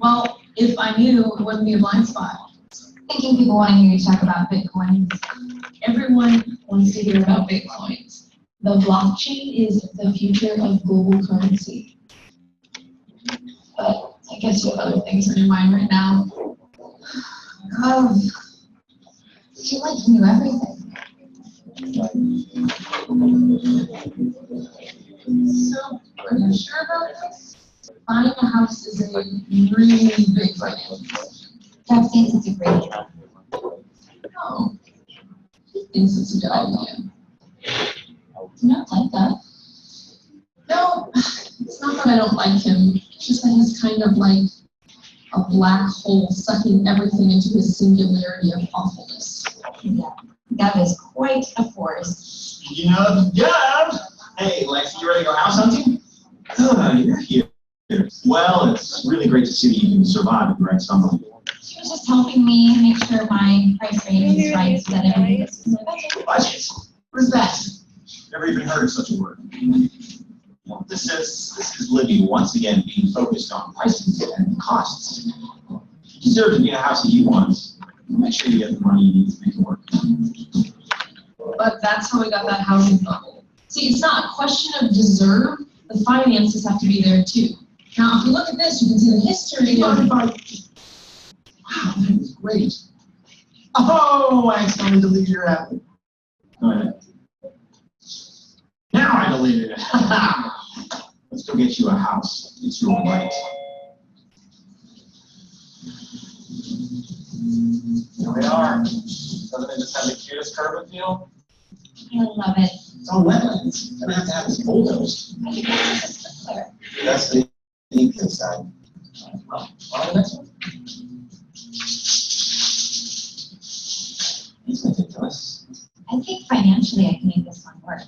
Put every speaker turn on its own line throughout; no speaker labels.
Well, if I knew, it wouldn't be a blind spot.
Thinking people want to hear you talk about Bitcoin.
Everyone wants to hear about Bitcoins. The blockchain is the future of global currency. But I guess you have other things on your mind right now.
Oh, I feel like you knew everything.
So, are you sure about this? Buying a house is a really big financial.
Jeff thinks it's a great deal.
Oh, he thinks it's a good idea.
Do you not like that?
No, it's not that I don't like him. It's just that he's kind of like a black hole sucking everything into his singularity of awfulness.
Yeah, that is quite a force.
Speaking of Jeff, hey, Lex, you ready to go house hunting? You're here. Well, it's really great to see that you can survive at the right summer.
She was just helping me make sure my price range is right so that everything fits in my budget.
Budget? What is that? Never even heard of such a word. Well, this is Libby once again being focused on prices and costs. You deserve to be in a house that you want. Make sure you get the money you need to make it work.
But that's how we got that housing bubble. See, it's not a question of deserve. The finances have to be there too. Now, if you look at this, you can see the history of...
Wow, that was great. Oh, I accidentally deleted your app. Go ahead. Now I deleted it. Let's go get you a house. It's your right. Here we are. Doesn't it just have the cutest curb appeal?
I love it.
It's all wetlands. Gonna have to have this bulldozed.
I think that's just clear.
That's the ink inside. Well, on to the next one. It's ridiculous.
I think financially I can make this one work.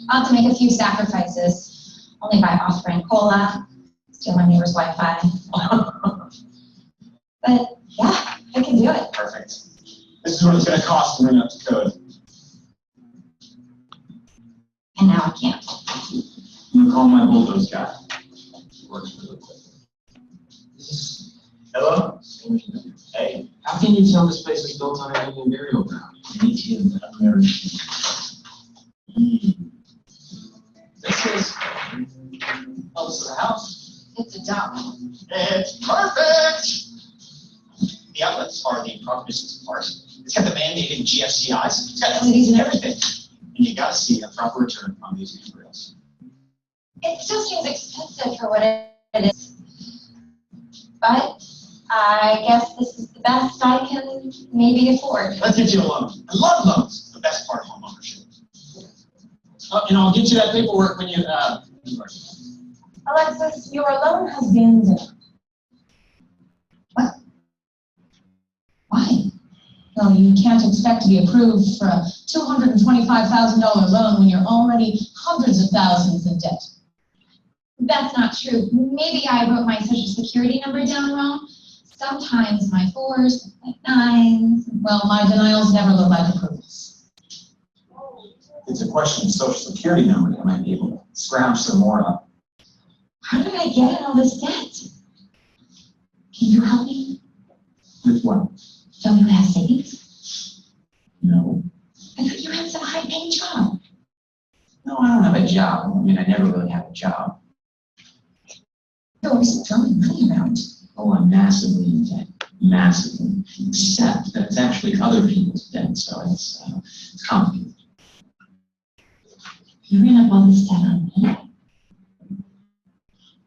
I'll have to make a few sacrifices. Only buy off-brand cola, steal my neighbor's Wi-Fi. But yeah, I can do it.
Perfect. This is what it's going to cost to bring up to code.
And now I can't.
I'm going to call my bulldoze guy. He works really quick. Hello? Hey.
How can you tell this place is built on an Indian burial ground?
Native American. This is the house.
It's a dump.
It's perfect! The outlets are the proper distance apart. It's got the mandated GFCIs. It's got LEDs and everything. And you gotta see a proper return on these materials.
It still seems expensive for what it is. But I guess this is the best I can maybe afford.
Let's get you a loan. I love loans. The best part of home ownership. And I'll get you that paperwork when you,
Alexis, your loan has been denied.
What? Why?
Well, you can't expect to be approved for a $225,000 loan when you're already hundreds of thousands in debt.
That's not true. Maybe I wrote my social security number down wrong. Sometimes my 4s, my 9s.
Well, my denials never look like approvals.
it's a question of social security number. I might be able to scrounge some more up.
How did I get in all this debt? Can you help me?
With what?
Don't you have savings?
No.
I thought you had some high-paying job.
No, I don't have a job. I mean, I never really had a job.
You're always throwing money around.
Oh, I'm massively in debt. Massively. Except that it's actually other people's debt, so it's complicated.
You ran up all this debt on me.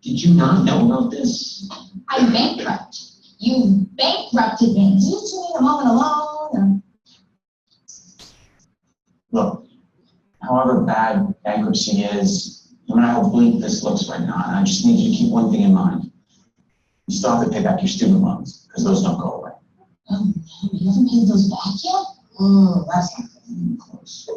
Did you not know about this?
I'm bankrupt. You bankrupted me. Do you just need a moment alone?
Look, however bad bankruptcy is, no matter how bleak this looks right now, I just need you to keep one thing in mind. You still have to pay back your student loans, because those don't go away.
Oh, man, you haven't paid those back yet?
Oh, that's not even close.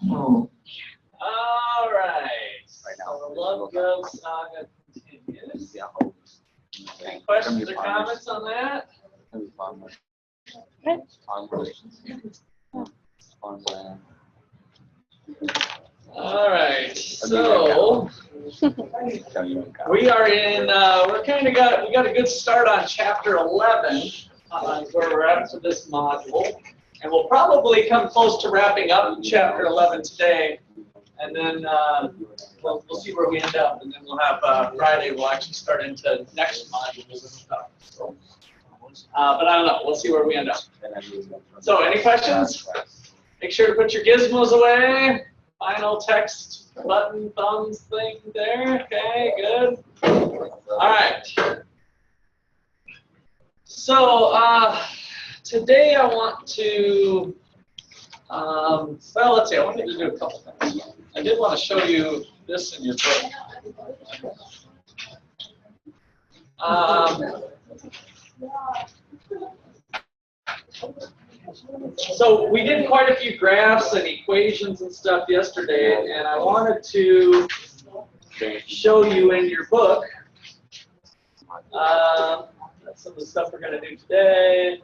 Oh. All right. So the Love Gov saga continues. Any questions or comments on that? All right, so we are in, we got a good start on chapter 11, where we're at for this module. And we'll probably come close to wrapping up chapter 11 today. And then we'll see where we end up. And then we'll have Friday, we'll actually start into next modules and stuff. So, but I don't know, we'll see where we end up. So any questions? Make sure to put your gizmos away. Final text button, thumbs thing there. Okay, good. All right. So today I want to, well, let's see, I wanted to do a couple things. I did want to show you this in your book. So we did quite a few graphs and equations and stuff yesterday, and I wanted to show you in your book some of the stuff we're going to do today.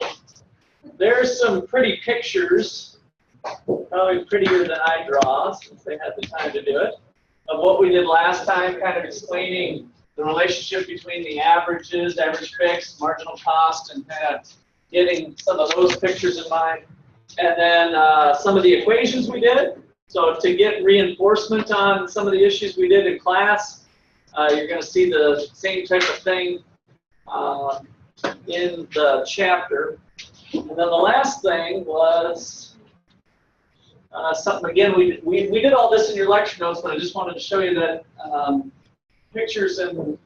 There's some pretty pictures, probably prettier than I draw, since they had the time to do it, of what we did last time, kind of explaining the relationship between the averages, average fixed, marginal cost, and kind of getting some of those pictures in mind. And then some of the equations we did. So to get reinforcement on some of the issues we did in class, you're going to see the same type of thing in the chapter. And then the last thing was something, again, we did all this in your lecture notes, but I just wanted to show you that pictures and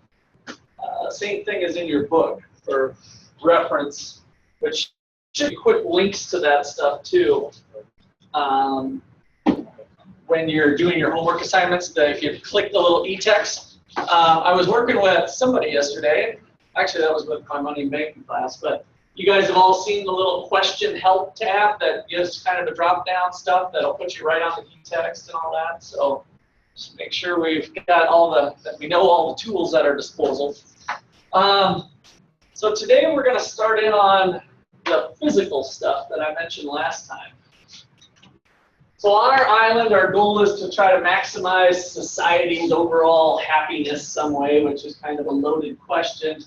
same thing as in your book for reference, which should be quick links to that stuff too. When you're doing your homework assignments, if you click the little e-text, I was working with somebody yesterday. Actually, that was with my money and banking class, but you guys have all seen the little question help tab that gives kind of a drop-down stuff that'll put you right on the e-text and all that. So just make sure we've got that we know all the tools at our disposal. So today we're going to start in on the physical stuff that I mentioned last time. So on our island, our goal is to try to maximize society's overall happiness some way, which is kind of a loaded question.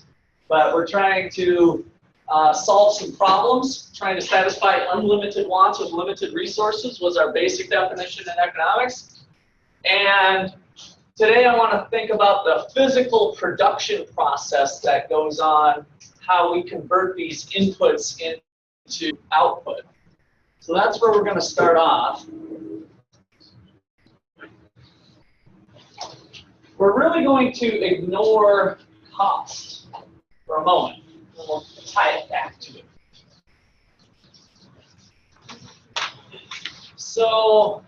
But we're trying to solve some problems, trying to satisfy unlimited wants with limited resources was our basic definition in economics. And today I want to think about the physical production process that goes on, how we convert these inputs into output. So that's where we're going to start off. We're really going to ignore cost for a moment, and we'll tie it back to it. So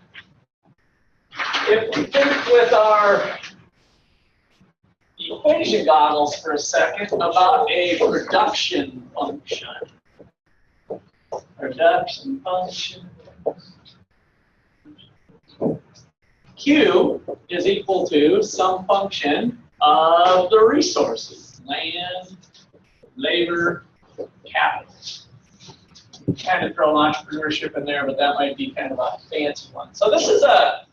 if we think with our equation goggles for a second about a production function. Production function. Q is equal to some function of the resources, land, labor, capital. Kind of throw entrepreneurship in there, but that might be kind of a fancy one. So this is a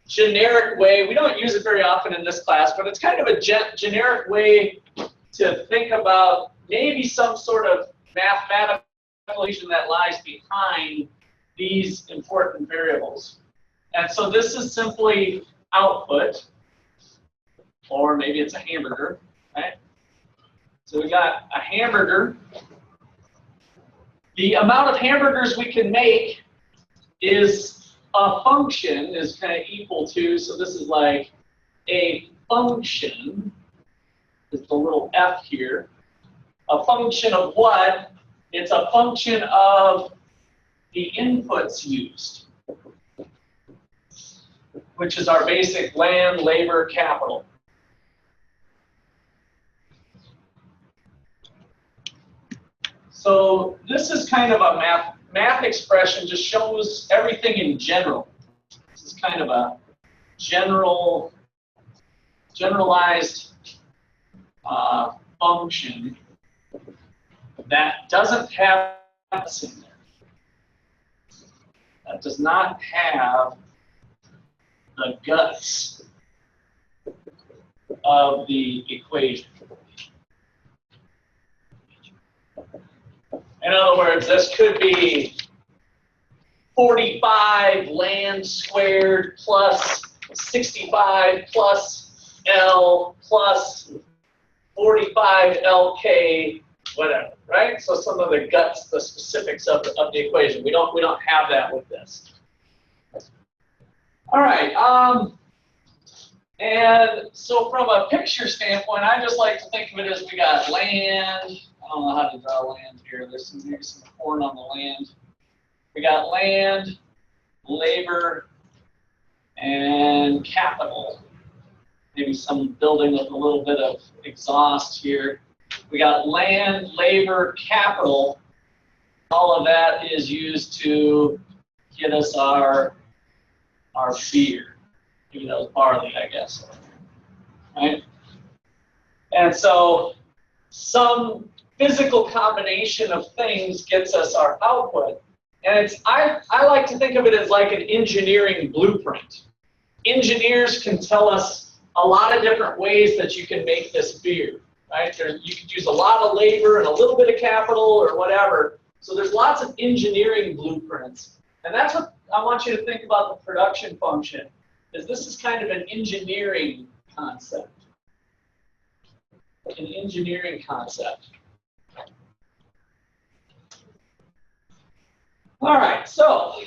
generic way, we don't use it very often in this class, but it's kind of a generic way to think about maybe some sort of mathematical equation that lies behind these important variables. And so this is simply output, or maybe it's a hamburger, right? So we got a hamburger. The amount of hamburgers we can make is a function is kind of equal to, so this is like a function, it's a little f here, a function of what? It's a function of the inputs used, which is our basic land, labor, capital. So this is kind of a math expression, just shows everything in general. This is kind of a generalized function that doesn't have F in there. That does not have the guts of the equation. In other words, this could be 45 land squared plus 65 plus L plus 45 LK, whatever, right? So some of the guts, the specifics of the equation. We don't have that with this. All right. And so from a picture standpoint, I just like to think of it as we got land. I don't know how to draw land here. There's maybe some corn on the land. We got land, labor, and capital. Maybe some building with a little bit of exhaust here. We got land, labor, capital. All of that is used to get us our beer. Maybe that was barley, I guess. Right? And so some physical combination of things gets us our output. And I like to think of it as like an engineering blueprint. Engineers can tell us a lot of different ways that you can make this beer, right? You could use a lot of labor and a little bit of capital or whatever. So there's lots of engineering blueprints. And that's what I want you to think about the production function, is this is kind of an engineering concept. An engineering concept. All right, so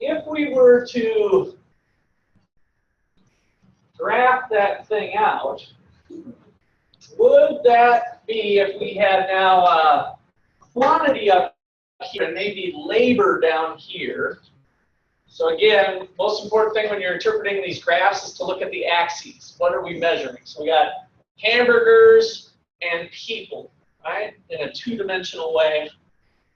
if we were to graph that thing out, would that be if we had now a quantity up here and maybe labor down here? So again, most important thing when you're interpreting these graphs is to look at the axes. What are we measuring? So we got hamburgers and people, right, in a two-dimensional way.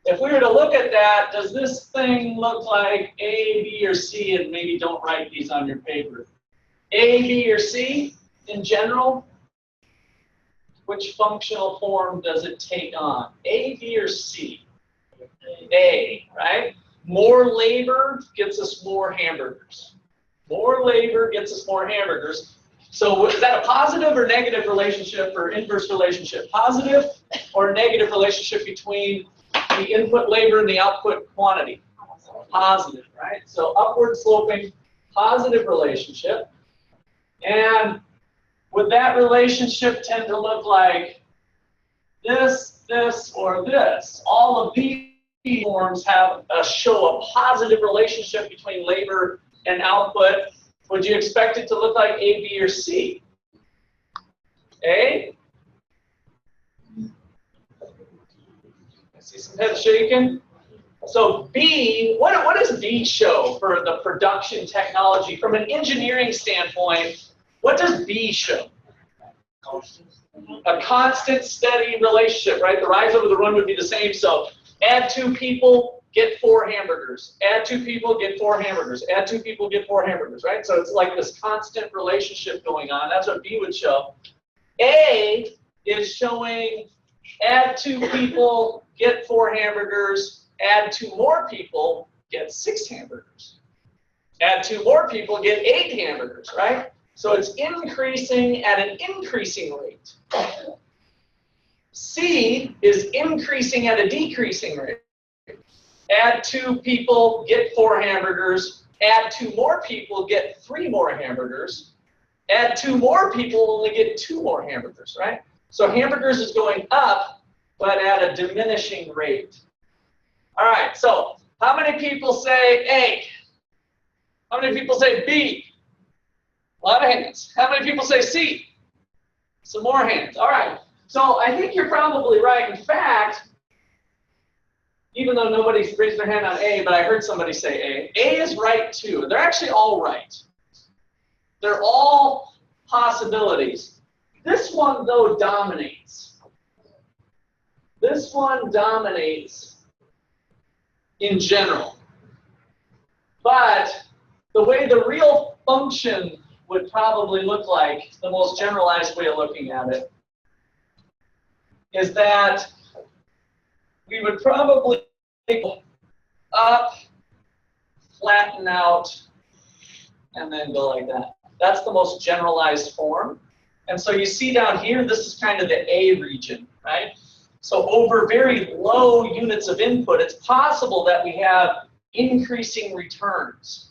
If we were to look at that, does this thing look like A, B, or C? And maybe don't write these on your paper. A, B, or C in general? Which functional form does it take on? A, B, or C? A, right? More labor gets us more hamburgers. More labor gets us more hamburgers. So is that a positive or negative relationship or inverse relationship? Positive or negative relationship between the input labor and the output quantity? Positive, right? So upward sloping, positive relationship. And would that relationship tend to look like this, this, or this? All of these forms show a positive relationship between labor and output. Would you expect it to look like A, B, or C? A? I see some heads shaking. So B, what does B show for the production technology? From an engineering standpoint, what does B show? A constant, steady relationship, right? The rise over the run would be the same. So add 2 people, get 4 hamburgers. Add 2 people, get 4 hamburgers. Add 2 people, get 4 hamburgers, right? So it's like this constant relationship going on. That's what B would show. A is showing add 2 people, get 4 hamburgers. Add 2 more people, get 6 hamburgers. Add 2 more people, get 8 hamburgers, right? So it's increasing at an increasing rate. C is increasing at a decreasing rate. Add 2 people, get 4 hamburgers. Add 2 more people, get 3 more hamburgers. Add 2 more people, only get 2 more hamburgers, right? So hamburgers is going up, but at a diminishing rate. All right, so how many people say A? How many people say B? A lot of hands. How many people say C? Some more hands. All right. So I think you're probably right. In fact, even though nobody's raised their hand on A, but I heard somebody say A. A is right too. They're actually all right. They're all possibilities. This one, though, dominates. This one dominates in general. But the way the real function would probably look like, the most generalized way of looking at it, is that we would probably go up, flatten out, and then go like that. That's the most generalized form. And so you see down here, this is kind of the A region, right? So over very low units of input, it's possible that we have increasing returns.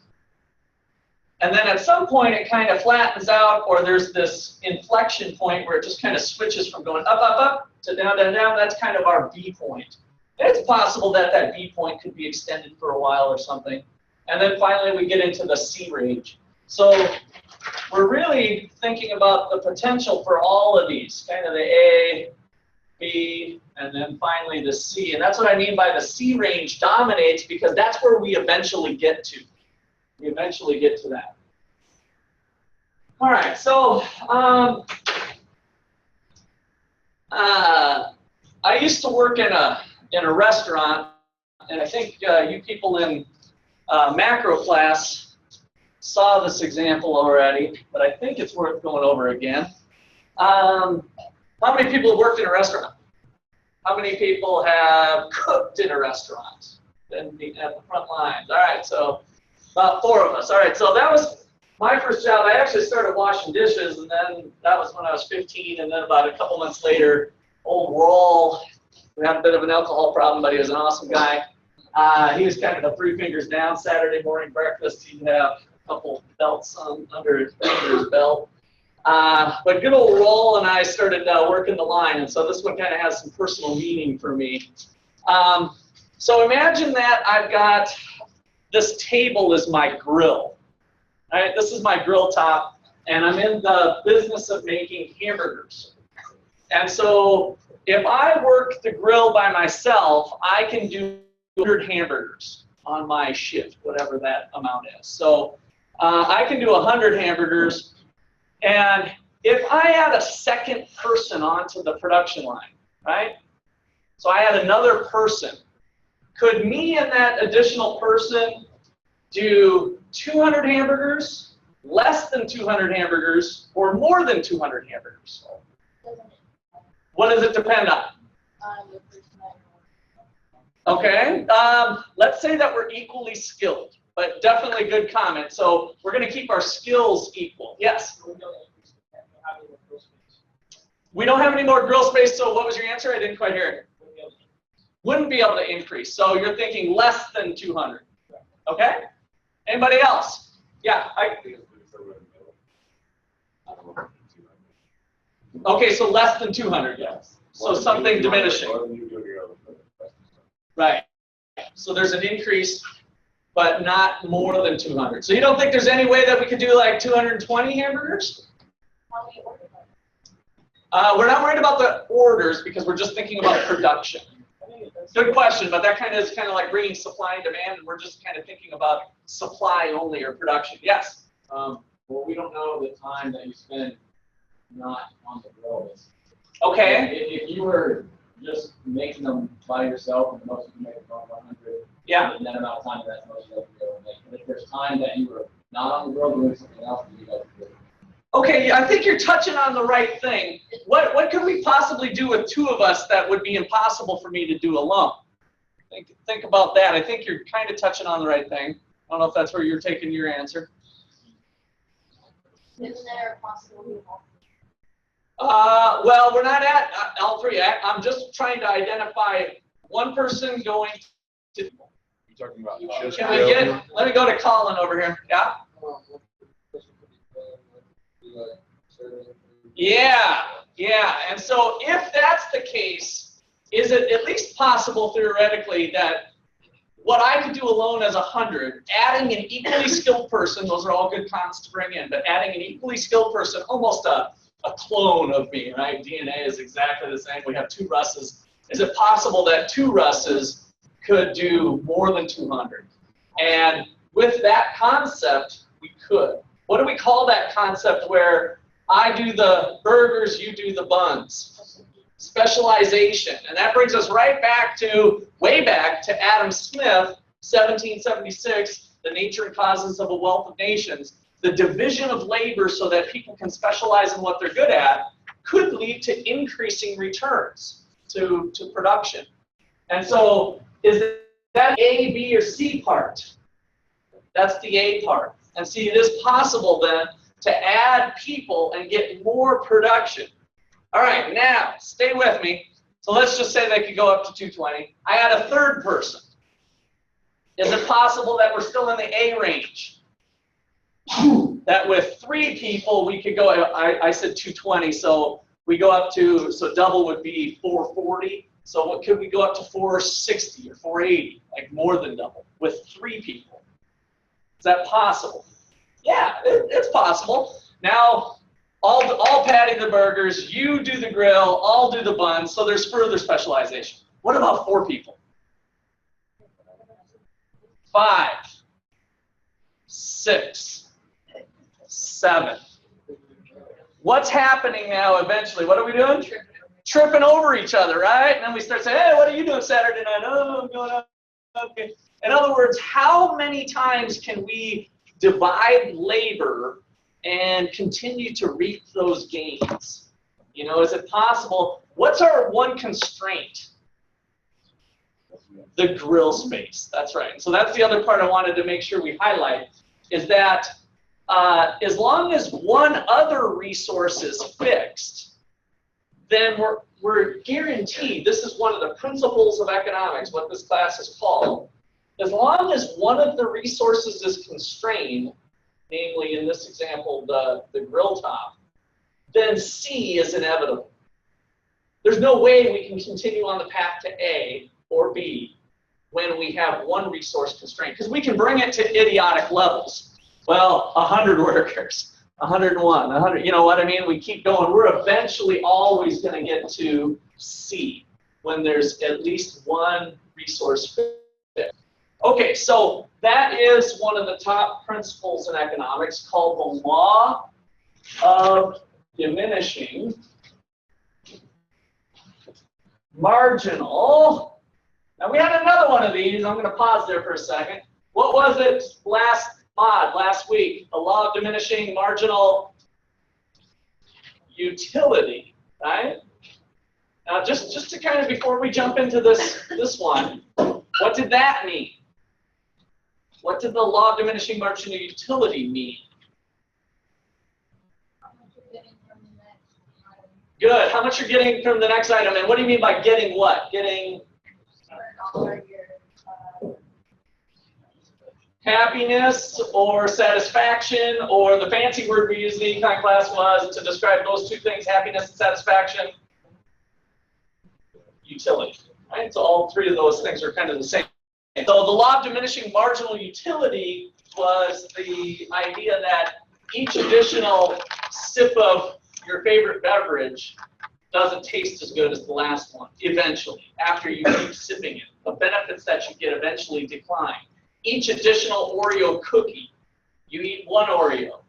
And then at some point, it kind of flattens out, or there's this inflection point where it just kind of switches from going up, up, up, to down, down, down. That's kind of our B point. And it's possible that that B point could be extended for a while or something. And then finally, we get into the C range. So we're really thinking about the potential for all of these, kind of the A, B, and then finally the C. And that's what I mean by the C range dominates, because that's where we eventually get to. We eventually get to that. All right, so I used to work in a restaurant, and I think you people in macro class saw this example already, but I think it's worth going over again. How many people have worked in a restaurant? How many people have cooked in a restaurant? At the front lines. All right, so about 4 of us. All right, so that was my first job. I actually started washing dishes, and then that was when I was 15, and then about a couple months later, old Rawl, we had a bit of an alcohol problem, but he was an awesome guy. He was kind of the 3 fingers down. Saturday morning breakfast, he'd have a couple belts under his belt. But good old Rawl and I started working the line, and so this one kind of has some personal meaning for me. So imagine that I've got this table is my grill. All right, this is my grill top, and I'm in the business of making hamburgers. And so if I work the grill by myself, I can do 100 hamburgers on my shift, whatever that amount is. So I can do 100 hamburgers, and if I add a second person onto the production line, right? So I add another person. Could me and that additional person do 200 hamburgers, less than 200 hamburgers, or more than 200 hamburgers? What does it depend on? Okay, let's say that we're equally skilled, but definitely a good comment. So we're going to keep our skills equal. Yes? We don't have any more grill space, so what was your answer? I didn't quite hear it. Wouldn't be able to increase. So you're thinking less than 200. Okay? Anybody else? Yeah. Okay, so less than 200. Yes. So something diminishing. Right. So there's an increase, but not more than 200. So you don't think there's any way that we could do like 220 hamburgers? We're not worried about the orders because we're just thinking about production. Good question, but that kind of is kind of like bringing supply and demand, and we're just kind of thinking about supply only or production. Yes?
Well, we don't know the time that you spend not on the grill.
Okay.
If you were just making them by yourself, and most of you make about 100,
yeah.
in that amount of time, that's most of you will make. But if there's time that you were not on the grill doing something else, you guys could do it.
Okay, I think you're touching on the right thing. What could we possibly do with 2 of us that would be impossible for me to do alone? Think about that. I think you're kind of touching on the right thing. I don't know if that's where you're taking your answer.
Isn't there a possibility of all?
Well, we're not at all 3. I'm just trying to identify one person going to.
You're talking about just
Can I get it? Let me go to Colin over here. Yeah? Yeah. And so if that's the case, is it at least possible theoretically that what I could do alone as 100, adding an equally skilled person, those are all good comments to bring in, but adding an equally skilled person, almost a clone of me, right? DNA is exactly the same. We have 2 Russes. Is it possible that 2 Russes could do more than 200? And with that concept, we could. What do we call that concept where I do the burgers, you do the buns? Specialization. And that brings us right back to, way back to Adam Smith, 1776, The Nature and Causes of a Wealth of Nations. The division of labor so that people can specialize in what they're good at could lead to increasing returns to production. And so is That A, B, or C part. That's the A part. And see, it is possible then to add people and get more production. All right, now, stay with me. So let's just say they could go up to 220. I add a third person. Is it possible that we're still in the A range? That with 3 people, we could go, I said 220, so we go up to, so double would be 440. So what could we go up to 460 or 480, like more than double, with 3 people? Is that possible? Yeah, it's possible. Now, all patting the burgers, you do the grill, I'll do the buns, so there's further specialization. What about 4 people? 5, 6, 7. What's happening now eventually? What are we doing? Tripping over each other, right? And then we start saying, hey, what are you doing Saturday night? Oh, I'm going up. Okay. In other words, how many times can we divide labor and continue to reap those gains? You know, is it possible? What's our one constraint? The grill space. That's right. So that's the other part I wanted to make sure we highlight, is that as long as one other resource is fixed, then we're guaranteed, this is one of the principles of economics, what this class is called, as long as one of the resources is constrained, namely in this example, the grill top, then C is inevitable. There's no way we can continue on the path to A or B when we have one resource constraint, because we can bring it to idiotic levels. Well, 100 workers, 101, 100, you know what I mean? We keep going. We're eventually always going to get to C when there's at least one resource fit. Okay, so that is one of the top principles in economics called the law of diminishing marginal. Now we had another one of these. I'm going to pause there for a second. What was it last week? The law of diminishing marginal utility, right? Now just to kind of, before we jump into this one, what did that mean? What did the law of diminishing marginal utility mean? Good. How much you're getting from the next item, and what do you mean by getting what? Getting happiness or satisfaction, or the fancy word we used in the econ class was to describe those 2 things, happiness and satisfaction, utility. Right? So all 3 of those things are kind of the same. So the law of diminishing marginal utility was the idea that each additional sip of your favorite beverage doesn't taste as good as the last one, eventually, after you keep sipping it. The benefits that you get eventually decline. Each additional Oreo cookie, you eat 1 Oreo.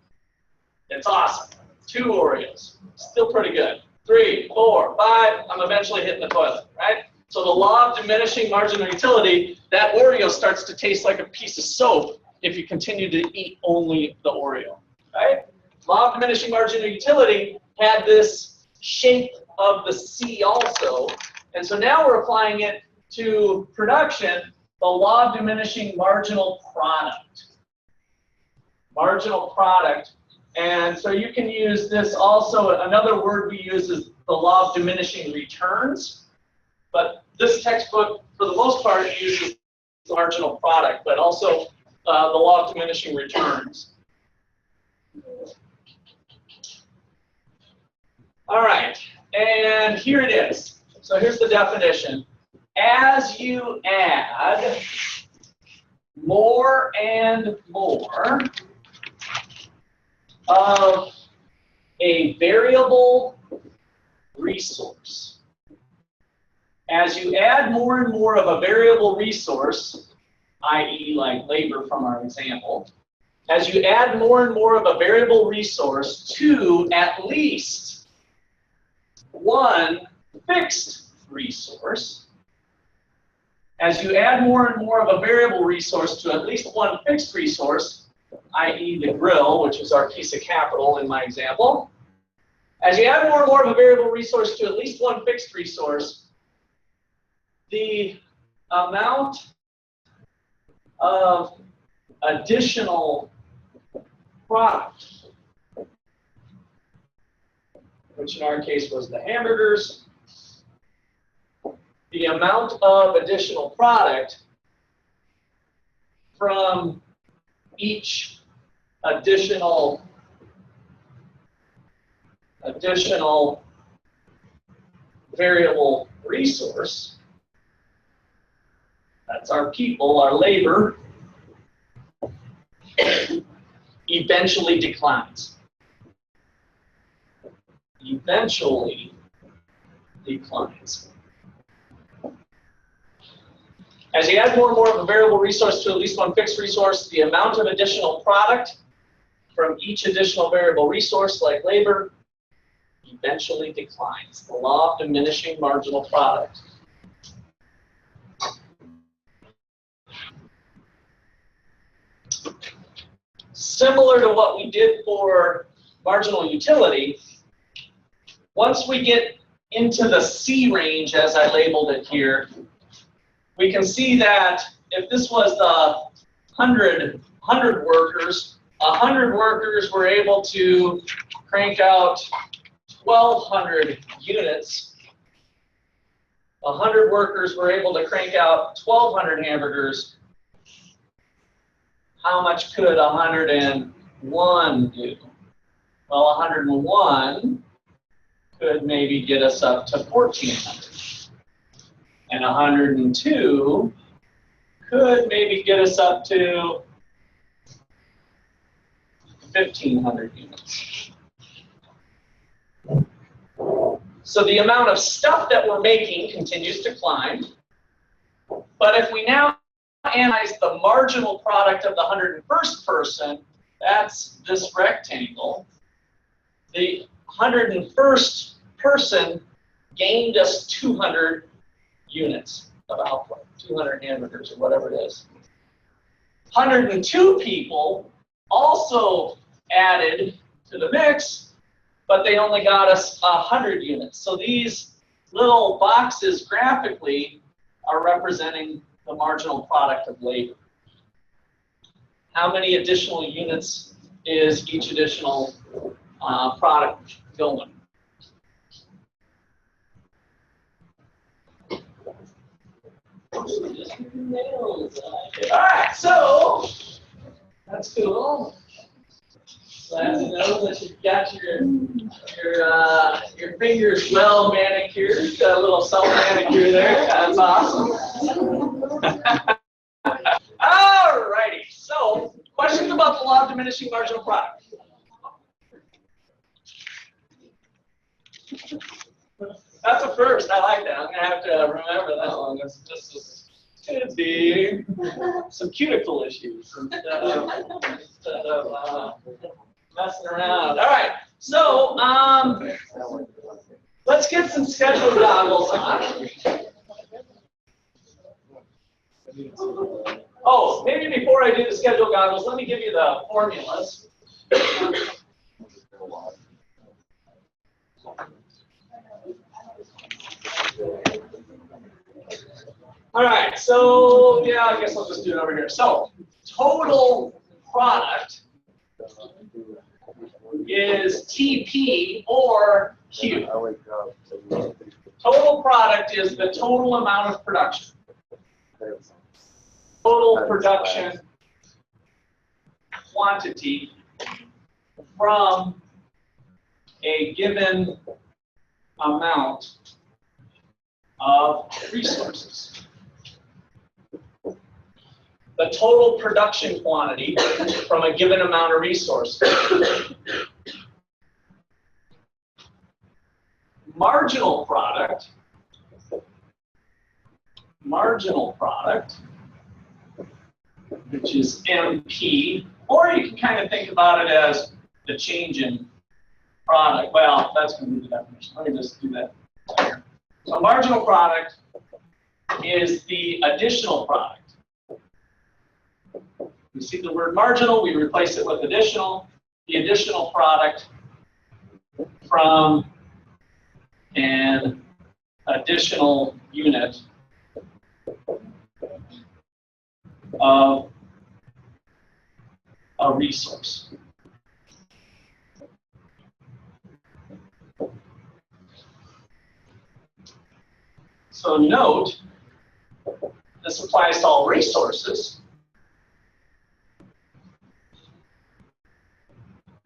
It's awesome. 2 Oreos, still pretty good. 3, 4, 5, I'm eventually hitting the toilet, right? So the law of diminishing marginal utility, that Oreo starts to taste like a piece of soap if you continue to eat only the Oreo, right? Law of diminishing marginal utility had this shape of the C also, and so now we're applying it to production, the law of diminishing marginal product. Marginal product, and so you can use this also, another word we use is the law of diminishing returns, but this textbook, for the most part, uses the marginal product, but also the law of diminishing returns. All right, and here it is. So here's the definition. As you add more and more of a variable resource, as you add more and more of a variable resource, i.e. like labor from our example, as you add more and more of a variable resource to at least one fixed resource, as you add more and more of a variable resource to at least one fixed resource, i.e. the grill, which is our piece of capital in my example, as you add more and more of a variable resource to at least one fixed resource, the amount of additional product, which in our case was the hamburgers, the amount of additional product from each additional variable resource, that's our people, our labor, eventually declines. Eventually declines. As you add more and more of a variable resource to at least one fixed resource, the amount of additional product from each additional variable resource, like labor, eventually declines. The law of diminishing marginal product. Similar to what we did for marginal utility, once we get into the C range, as I labeled it here, we can see that if this was the 100 workers, 100 workers were able to crank out 1,200 units. 100 workers were able to crank out 1,200 hamburgers. How much could 101 do? Well, 101 could maybe get us up to 1,400. And 102 could maybe get us up to 1,500 units. So the amount of stuff that we're making continues to climb. But if we now analyze the marginal product of the 101st person, that's this rectangle. The 101st person gained us 200 units of output, 200 hamburgers or whatever it is. 102 people also added to the mix, but they only got us 100 units. So these little boxes graphically are representing the marginal product of labor. How many additional units is each additional product going? All right, so that's cool. Glad to know that you've got your fingers well manicured. Got a little self manicure there. That's awesome. All righty. So, questions about the law of diminishing marginal product? That's a first. I like that. I'm gonna have to remember that one. This could be some cuticle issues instead of messing around. All right. So let's get some schedule goggles on. Oh, maybe before I do the schedule goggles, let me give you the formulas. All right, so yeah, I guess I'll just do it over here. So total product is TP or Q. Total product is the total amount of production. Total production quantity from a given amount of resources. The total production quantity from a given amount of resources. Marginal product, which is MP, or you can kind of think about it as the change in product. Well, that's going to be the definition. Let me just do that. So marginal product is the additional product. We see the word marginal, we replace it with additional. The additional product from an additional unit of a resource. So note, this applies to all resources.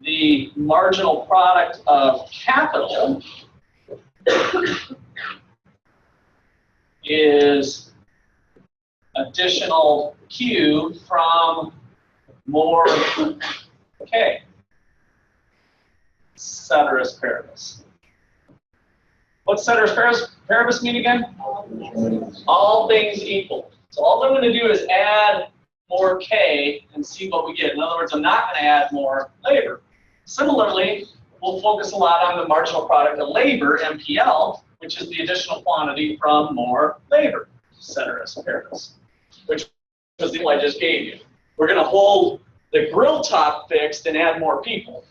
The marginal product of capital is additional Q from more K, ceteris paribus. What's ceteris paribus mean again? All things equal. So all I'm going to do is add more K and see what we get. In other words, I'm not going to add more labor. Similarly, we'll focus a lot on the marginal product of labor, MPL, which is the additional quantity from more labor, ceteris paribus, which was the one I just gave you. We're going to hold the grill top fixed and add more people.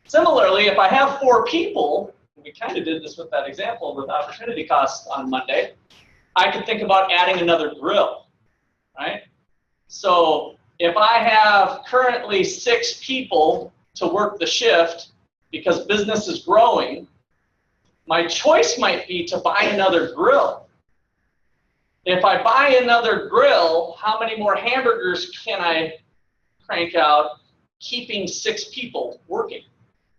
Similarly, if I have 4 people, we kind of did this with that example with opportunity costs on Monday, I could think about adding another grill, right? So if I have currently 6 people to work the shift because business is growing, my choice might be to buy another grill. If I buy another grill, how many more hamburgers can I crank out keeping 6 people working,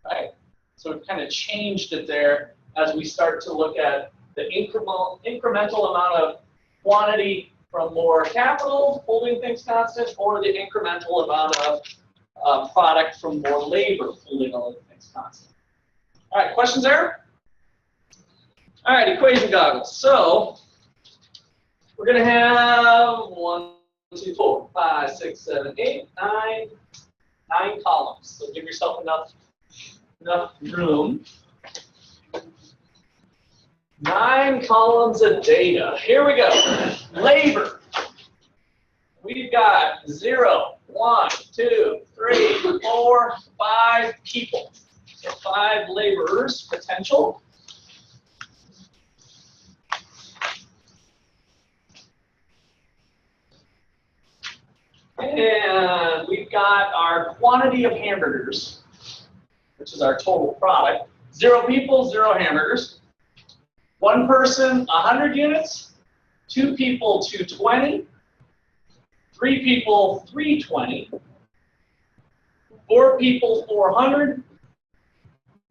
right? So we've kind of changed it there as we start to look at the incremental amount of quantity from more capital, holding things constant, or the incremental amount of product from more labor, holding all things constant. All right, questions there? All right, equation goggles. So we're going to have 1, 2, 4, 5, 6, 7, 8, 9 columns. So give yourself enough room. 9 columns of data. Here we go. Labor. We've got 0, 1, 2, 3, 4, 5 people. So 5 laborers potential. And we've got our quantity of hamburgers, which is our total product. 0 people, 0 hamburgers. 1 person, 100 units. 2 people, 220. 3 people, 320. 4 people, 400.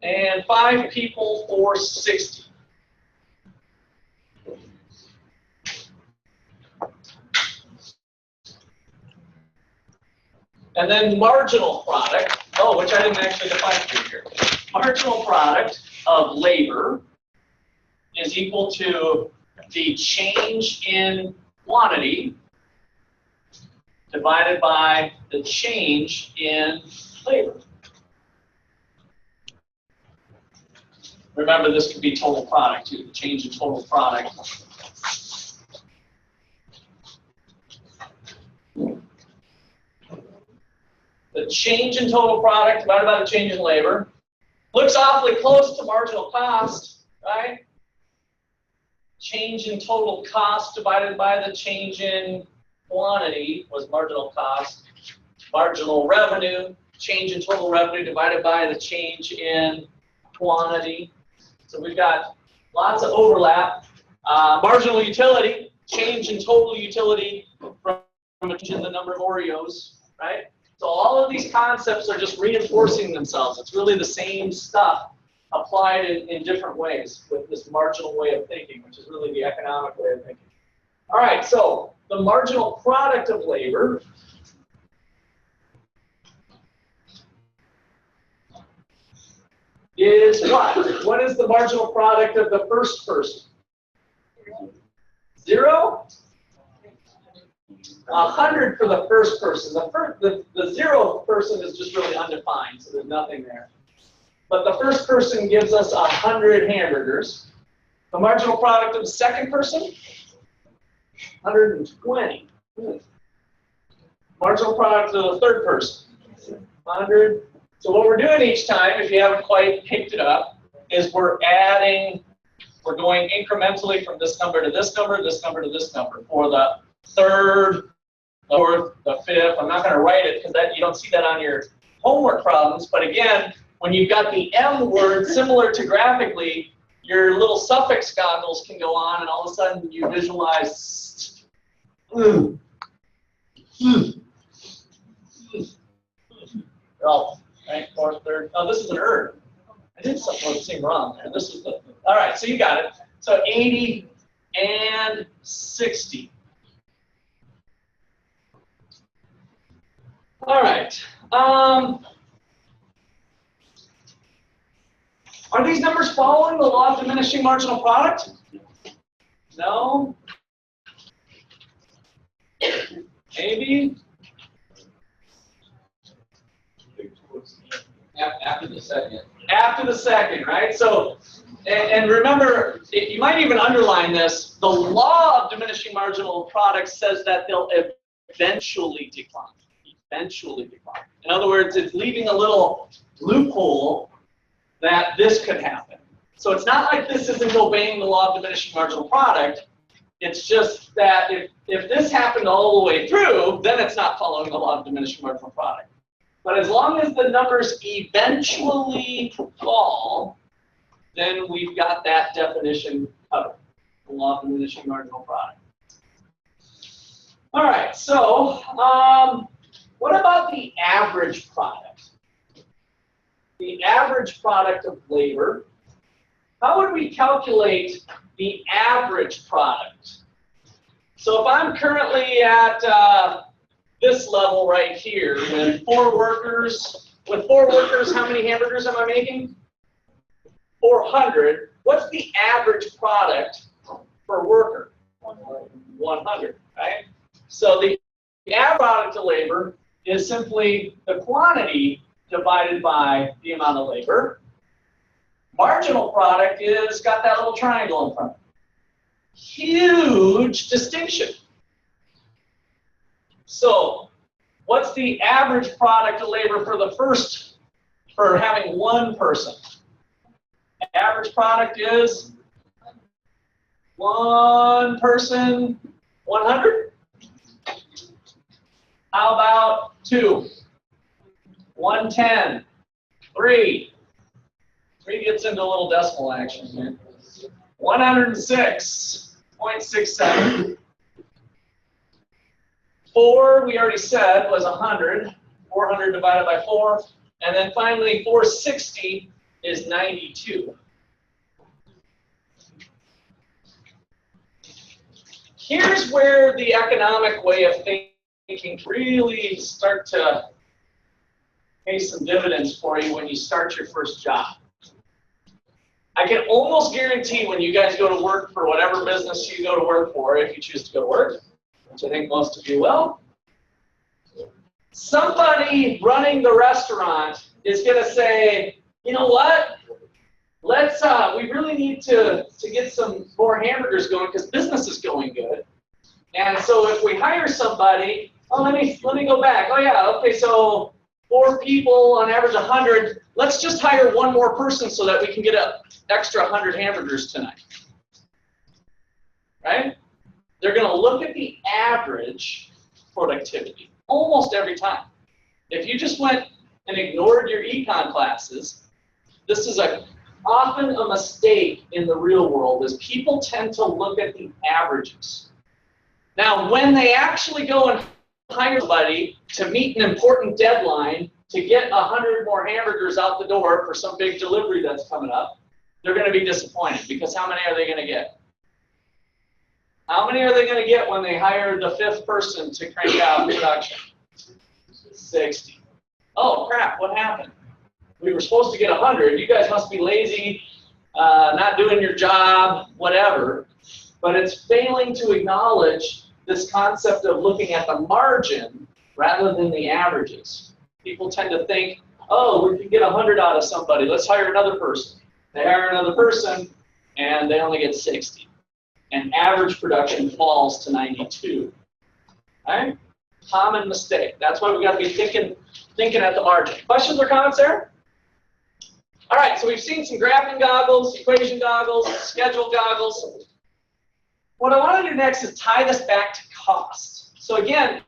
And 5 people, 460. And then marginal product, which I didn't actually define for you here. Marginal product of labor is equal to the change in quantity divided by the change in labor. Remember, this could be total product too, the change in total product. The change in total product divided by the change in labor looks awfully close to marginal cost, right? Change in total cost divided by the change in quantity was marginal cost. Marginal revenue, change in total revenue divided by the change in quantity. So we've got lots of overlap. Marginal utility, change in total utility from a change in the number of Oreos, right? So all of these concepts are just reinforcing themselves. It's really the same stuff applied in different ways with this marginal way of thinking, which is really the economic way of thinking. All right, so the marginal product of labor is what? What is the marginal product of the first person? 0? 100 for the first person. The 0th person is just really undefined, so there's nothing there. But the first person gives us 100 hamburgers. The marginal product of the second person, 120. Marginal product of the third person, 100. So what we're doing each time, if you haven't quite picked it up, is we're going incrementally from this number to this number, this number to this number for the third the fourth, the fifth. I'm not going to write it because you don't see that on your homework problems. But again, when you've got the M word similar to graphically, your little suffix goggles can go on, and all of a sudden you visualize. Oh, right, fourth, third. Oh, this is an er. I did something wrong there. This is the. All right, so you got it. So 80 and 60. All right. Are these numbers following the law of diminishing marginal product? No. Maybe.
After the second.
After the second, right? So, and remember, you might even underline this. The law of diminishing marginal product says that they'll eventually decline. Eventually decline. In other words, it's leaving a little loophole that this could happen. So it's not like this isn't obeying the law of diminishing marginal product. It's just that if this happened all the way through, then it's not following the law of diminishing marginal product. But as long as the numbers eventually fall, then we've got that definition covered, the law of diminishing marginal product. All right, so what about the average product? The average product of labor. How would we calculate the average product? So if I'm currently at this level right here with four workers, how many hamburgers am I making? 400. What's the average product per worker? 100, right? So the average product of labor is simply the quantity divided by the amount of labor. Marginal product is got that little triangle in front of it. Huge distinction. So what's the average product of labor for having one person? Average product is one person, 100. How about 2? 110. 3. 3 gets into a little decimal action here. 106.67. 4, we already said, was 100. 400 divided by 4. And then finally, 460 is 92. Here's where the economic way of thinking really start to pay some dividends for you when you start your first job. I can almost guarantee when you guys go to work for whatever business you go to work for, if you choose to go to work, which I think most of you will, somebody running the restaurant is going to say, you know what? Let's we really need to get some more hamburgers going because business is going good. And so if we hire somebody, oh, let me go back. Oh yeah, okay, so 4 people on average 100. Let's just hire one more person so that we can get an extra 100 hamburgers tonight. Right? They're going to look at the average productivity almost every time. If you just went and ignored your econ classes, this is often a mistake in the real world is people tend to look at the averages. Now, when they actually go and hire somebody to meet an important deadline to get 100 more hamburgers out the door for some big delivery that's coming up, they're going to be disappointed because how many are they going to get? How many are they going to get when they hire the 5th person to crank out production? 60. Oh, crap, what happened? We were supposed to get 100. You guys must be lazy, not doing your job, whatever. But it's failing to acknowledge this concept of looking at the margin rather than the averages. People tend to think, oh, we can get 100 out of somebody. Let's hire another person. They hire another person, and they only get 60. And average production falls to 92. Right? Common mistake. That's why we got to be thinking at the margin. Questions or comments there? All right, so we've seen some graphing goggles, equation goggles, schedule goggles. What I want to do next is tie this back to cost. So again,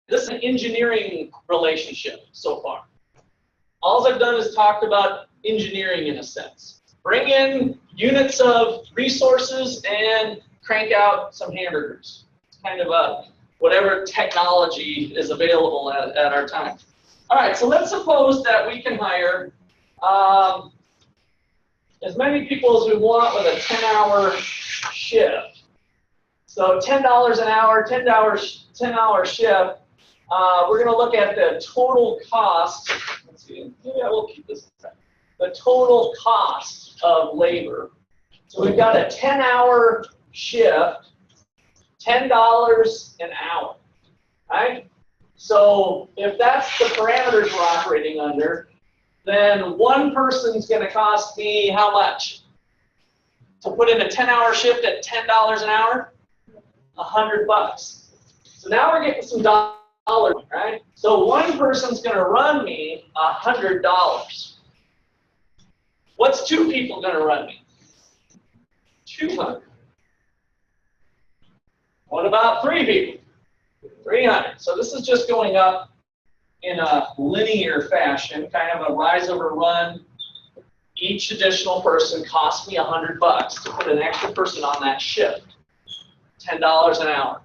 This is an engineering relationship so far. All I've done is talked about engineering in a sense. Bring in units of resources and crank out some hamburgers. It's kind of a whatever technology is available at our time. All right, so let's suppose that we can hire as many people as we want with a 10-hour shift. So $10 an hour, 10-hour shift. We're going to look at the total cost. Let's see. Yeah, we'll keep this. The total cost of labor. So we've got a 10-hour shift, $10 an hour, right? So if that's the parameters we're operating under, then one person's going to cost me how much? To put in a 10-hour shift at $10 an hour? $100. So now we're getting some dollars, right? So one person's going to run me $100. What's two people going to run me? 200. What about three people? 300. So this is just going up in a linear fashion, kind of a rise over run. Each additional person costs me $100 to put an extra person on that shift. $10 an hour.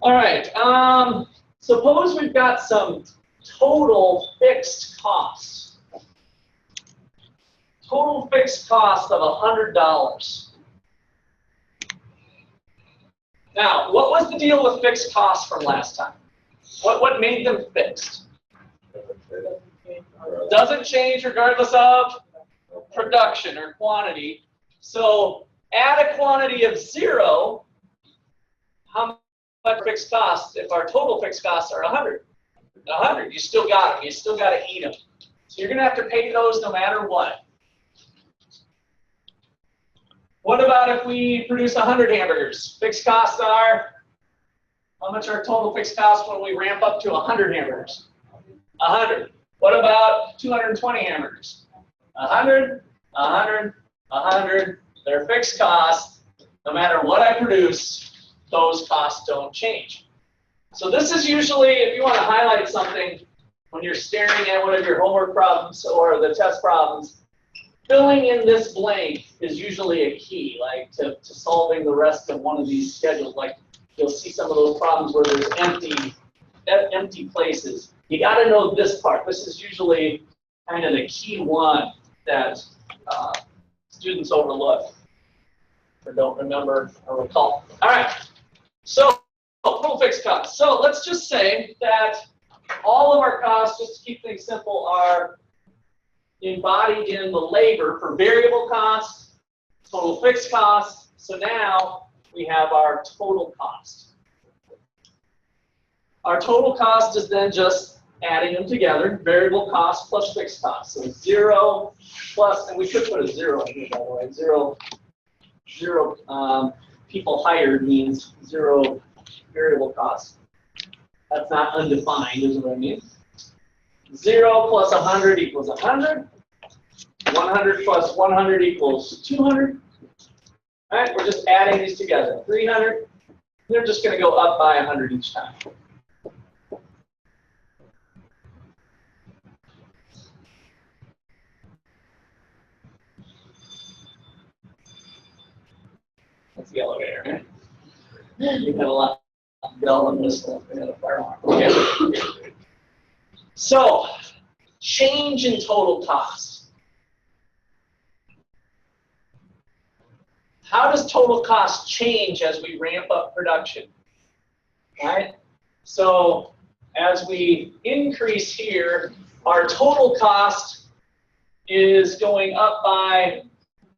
All right. Suppose we've got some total fixed costs. Total fixed cost of $100. Now, what was the deal with fixed costs from last time? What made them fixed? Doesn't change regardless of production or quantity. So add a quantity of 0, how much fixed costs if our total fixed costs are 100? 100, you still got them. You still got to eat them. So you're going to have to pay those no matter what. What about if we produce 100 hamburgers? Fixed costs are, how much are total fixed costs when we ramp up to 100 hamburgers? 100. What about 220 hamburgers? 100, 100, 100. They're fixed costs. No matter what I produce, those costs don't change. So this is usually, if you want to highlight something when you're staring at one of your homework problems or the test problems, filling in this blank is usually a key, like to solving the rest of one of these schedules. Like you'll see some of those problems where there's empty places. You got to know this part. This is usually kind of the key one that students overlook or don't remember or recall. All right, so total fixed costs. So let's just say that all of our costs, just to keep things simple, are embodied in the labor for variable costs, total fixed costs. So now we have our total cost. Our total cost is then just adding them together, variable cost plus fixed cost. So 0 plus, and we could put a 0 in here, by the way. Zero people hired means 0 variable cost. That's not undefined, is what I mean. 0 plus 100 equals 100. 100 plus 100 equals 200. All right, we're just adding these together. 300. They're just going to go up by 100 each time. That's the elevator, right? We've had a lot of bell and whistle. We had a fire alarm. Okay. So, change in total cost. How does total cost change as we ramp up production? Right? So, as we increase here, our total cost is going up by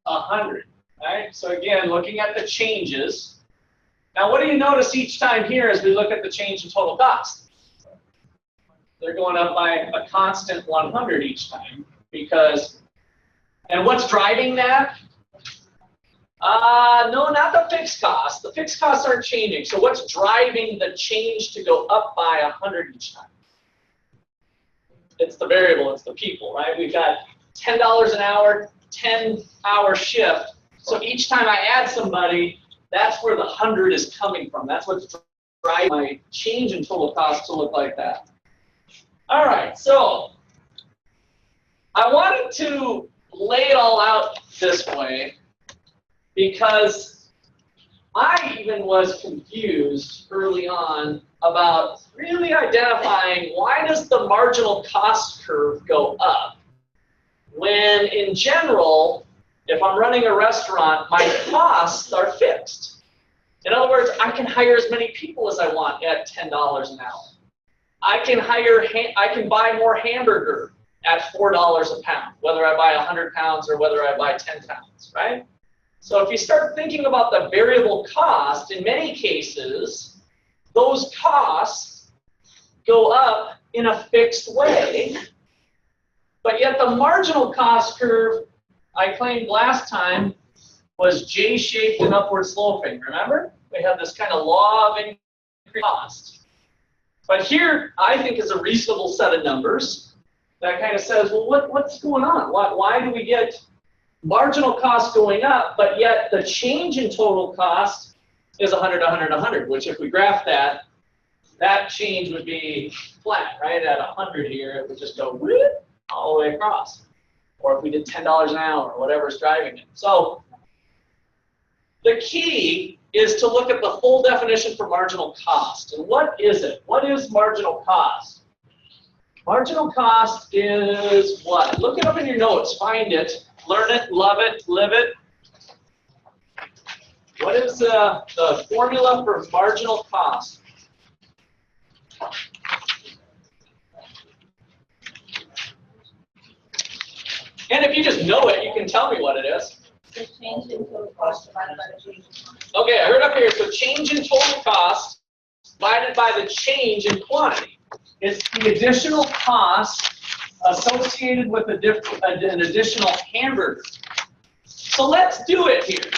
100. Right? So again, looking at the changes. Now, what do you notice each time here as we look at the change in total cost? They're going up by a constant 100 each time because, and what's driving that? No, not the fixed costs. The fixed costs aren't changing. So what's driving the change to go up by 100 each time? It's the variable, it's the people, right? We've got $10 an hour, 10-hour shift. So each time I add somebody, that's where the 100 is coming from. That's what's Right, my change in total cost to look like that. All right, so I wanted to lay it all out this way because I even was confused early on about really identifying why does the marginal cost curve go up when in general, if I'm running a restaurant, my costs are fixed. In other words, I can hire as many people as I want at $10 an hour. I can buy more hamburger at $4 a pound, whether I buy 100 pounds or whether I buy 10 pounds, right? So if you start thinking about the variable cost, in many cases, those costs go up in a fixed way, but yet the marginal cost curve, I claimed last time, was J-shaped and upward sloping, remember? We had this kind of law of increased cost. But here, I think, is a reasonable set of numbers that kind of says, well, what's going on? Why do we get marginal cost going up, but yet the change in total cost is 100, 100, 100, which if we graph that, that change would be flat, right? At 100 here, it would just go whoop, all the way across. Or if we did $10 an hour, or whatever's driving it. So the key is to look at the full definition for marginal cost. And what is it? What is marginal cost? Marginal cost is what? Look it up in your notes, find it, learn it, love it, live it. What is the formula for marginal cost? And if you just know it, you can tell me what it is.
The change in total cost divided by the change.
Okay, I heard up here, so change in total cost divided by the change in quantity. It's the additional cost associated with an additional hamburger. So let's do it here.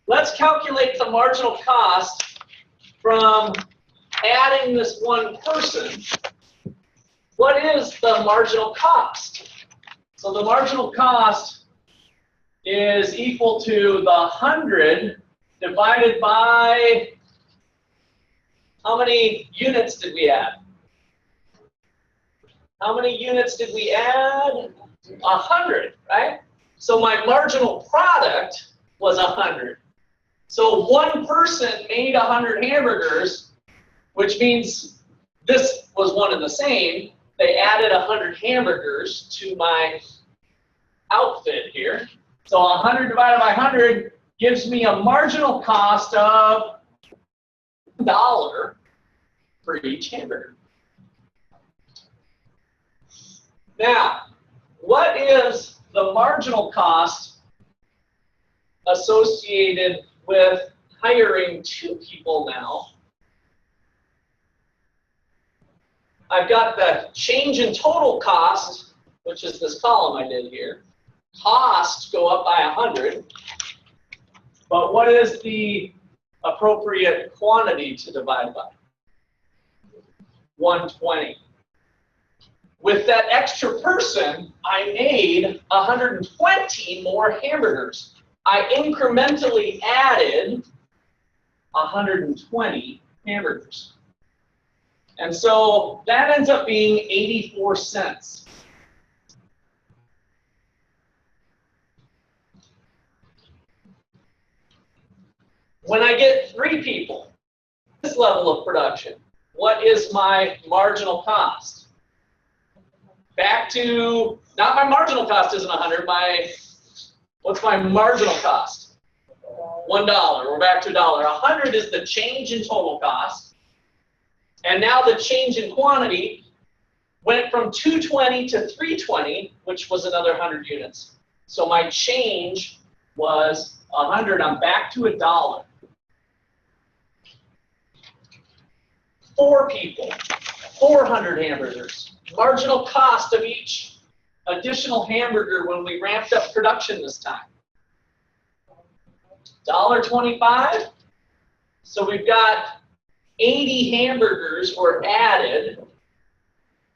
Let's calculate the marginal cost from adding this one person. What is the marginal cost? So the marginal cost is equal to the 100 divided by, how many units did we add? How many units did we add? 100, right? So my marginal product was 100. So one person made 100 hamburgers, which means this was one and the same. They added 100 hamburgers to my outfit here. So 100 divided by 100 gives me a marginal cost of $1 for each hamburger. Now, what is the marginal cost associated with hiring 2 people now? I've got the change in total cost, which is this column I did here. Costs go up by 100. But what is the appropriate quantity to divide by? 120. With that extra person, I made 120 more hamburgers. I incrementally added 120 hamburgers. And so that ends up being 84 cents. When I get 3 people, this level of production, what is my marginal cost? Back to, not my marginal cost isn't 100, what's my marginal cost? $1, we're back to $1. 100 is the change in total cost. And now the change in quantity went from 220 to 320, which was another 100 units. So my change was 100. I'm back to $1. 4 people, 400 hamburgers. Marginal cost of each additional hamburger when we ramped up production this time. $1.25. So we've got 80 hamburgers were added.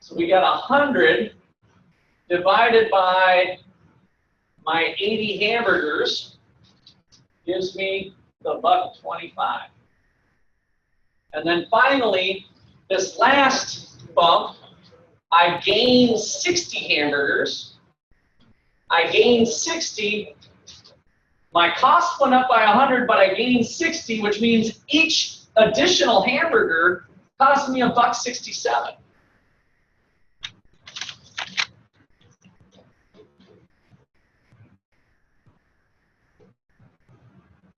So we got 100 divided by my 80 hamburgers gives me the $1.25. And then finally, this last bump, I gained 60 hamburgers. I gained 60. My cost went up by 100, but I gained 60, which means each additional hamburger cost me $1.67.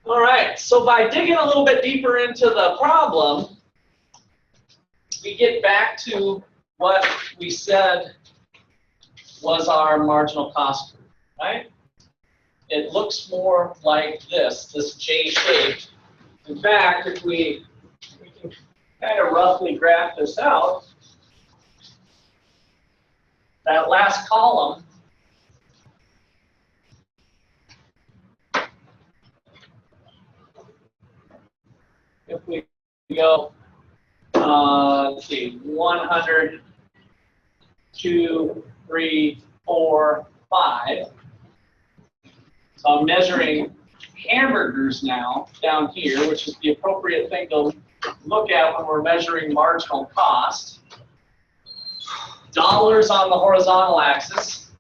All right, so by digging a little bit deeper into the problem, we get back to what we said was our marginal cost curve, right? It looks more like this J-shaped. In fact, if we can kind of roughly graph this out, that last column if we go, let's see, 100, 2, 3, 4, 5. So I'm measuring hamburgers now down here, which is the appropriate thing to look at when we're measuring marginal cost. Dollars on the horizontal axis.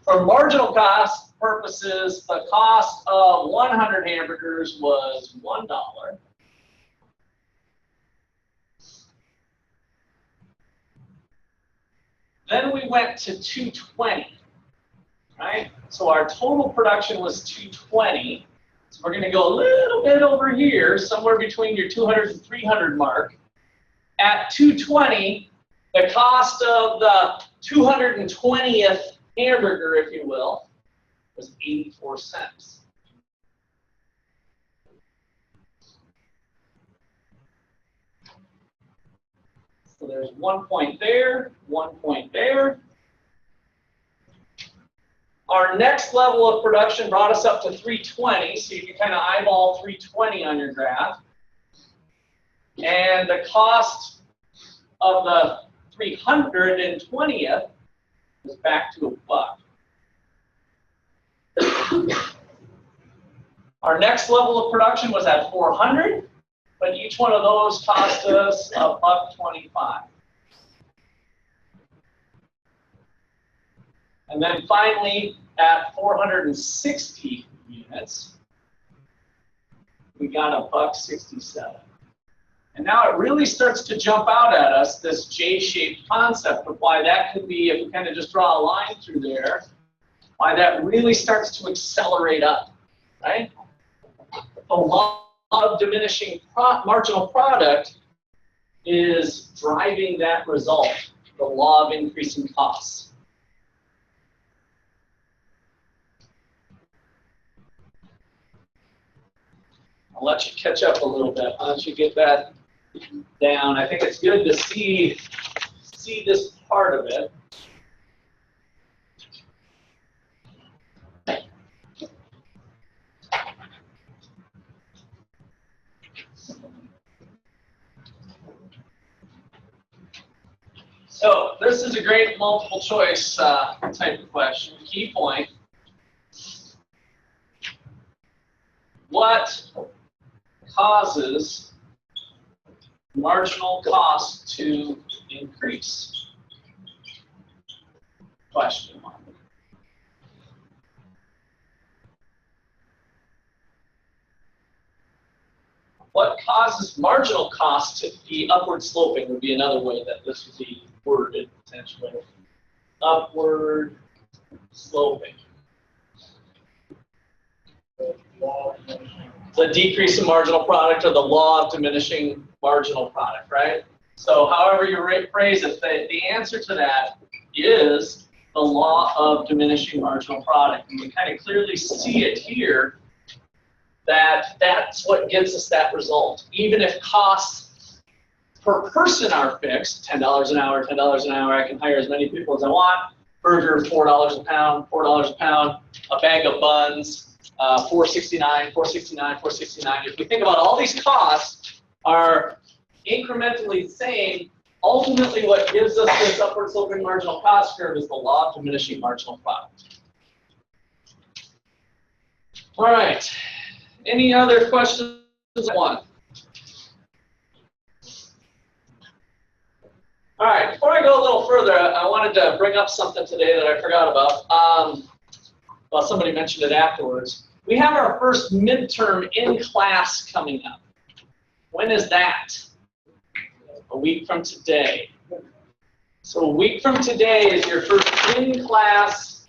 For marginal cost purposes, the cost of 100 hamburgers was $1. Then we went to 220, right? So our total production was 220. So we're going to go a little bit over here, somewhere between your 200 and 300 mark. At 220, the cost of the 220th hamburger, if you will, was 84 cents. So there's 1 point there, 1 point there. Our next level of production brought us up to 320, so you can kind of eyeball 320 on your graph. And the cost of the 320th is back to $1. Our next level of production was at 400, but each one of those cost us $1.25. And then finally, at 460 units, we got $1.67. And now it really starts to jump out at us, this J-shaped concept of why that could be, if we kind of just draw a line through there, why that really starts to accelerate up, right? The law of diminishing marginal product is driving that result, the law of increasing costs. I'll let you catch up a little bit. Why don't you get that down? I think it's good to see this part of it. So this is a great multiple choice type of question. Key point. What causes marginal cost to increase? Question mark. What causes marginal cost to be upward sloping would be another way that this would be worded potentially. Upward sloping. The decrease in marginal product or the law of diminishing marginal product, right? So however you phrase it, the answer to that is the law of diminishing marginal product. And we kind of clearly see it here that that's what gives us that result. Even if costs per person are fixed, $10 an hour, $10 an hour, I can hire as many people as I want. Burger, $4 a pound, $4 a pound. A bag of buns, $4.69, $4.69, $4.69. If we think about all these costs are incrementally the same, ultimately what gives us this upward sloping marginal cost curve is the law of diminishing marginal product. All right. Any other questions one. All right, before I go a little further, I wanted to bring up something today that I forgot about. Well, somebody mentioned it afterwards. We have our first midterm in class coming up. When is that? A week from today. So a week from today is your first in-class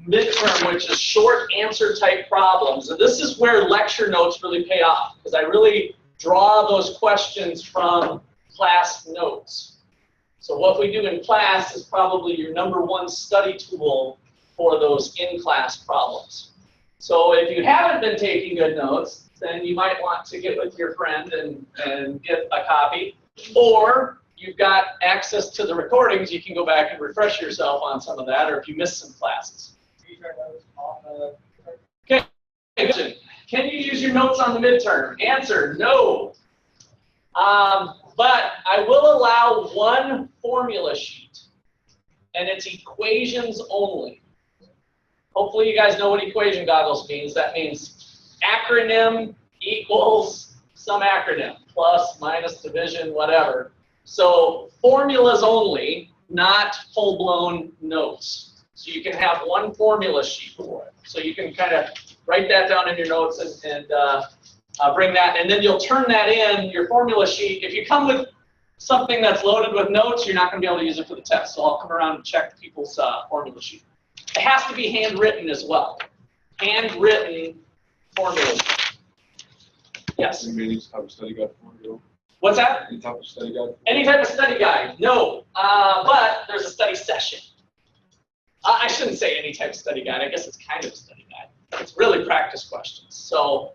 midterm, which is short answer type problems. And this is where lecture notes really pay off, because I really draw those questions from class notes. So what we do in class is probably your #1 study tool for those in-class problems. So if you haven't been taking good notes, then you might want to get with your friend and get a copy. Or you've got access to the recordings, you can go back and refresh yourself on some of that, or if you missed some classes. Okay, can you use your notes on the midterm? Answer, no. But I will allow one formula sheet, and it's equations only. Hopefully you guys know what equation goggles means. That means acronym equals some acronym, plus, minus, division, whatever. So formulas only, not full-blown notes. So you can have one formula sheet for it. So you can kind of write that down in your notes and bring that, and then you'll turn that in, your formula sheet. If you come with something that's loaded with notes, you're not going to be able to use it for the test. So I'll come around and check people's formula sheet. It has to be handwritten as well. Handwritten formula sheet. Yes?
Any type of study guide for you?
What's that?
Any type of study guide?
Any type of study guide? No. But there's a study session. I shouldn't say any type of study guide. I guess it's kind of a study guide. It's really practice questions. So,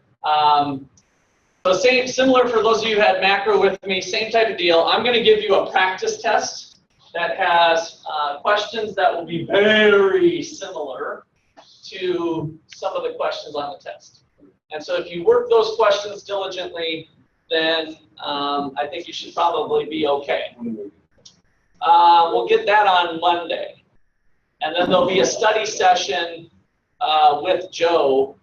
similar for those of you who had macro with me, same type of deal. I'm going to give you a practice test that has questions that will be very similar to some of the questions on the test. And so if you work those questions diligently, then I think you should probably be okay. We'll get that on Monday. And then there'll be a study session with Joe.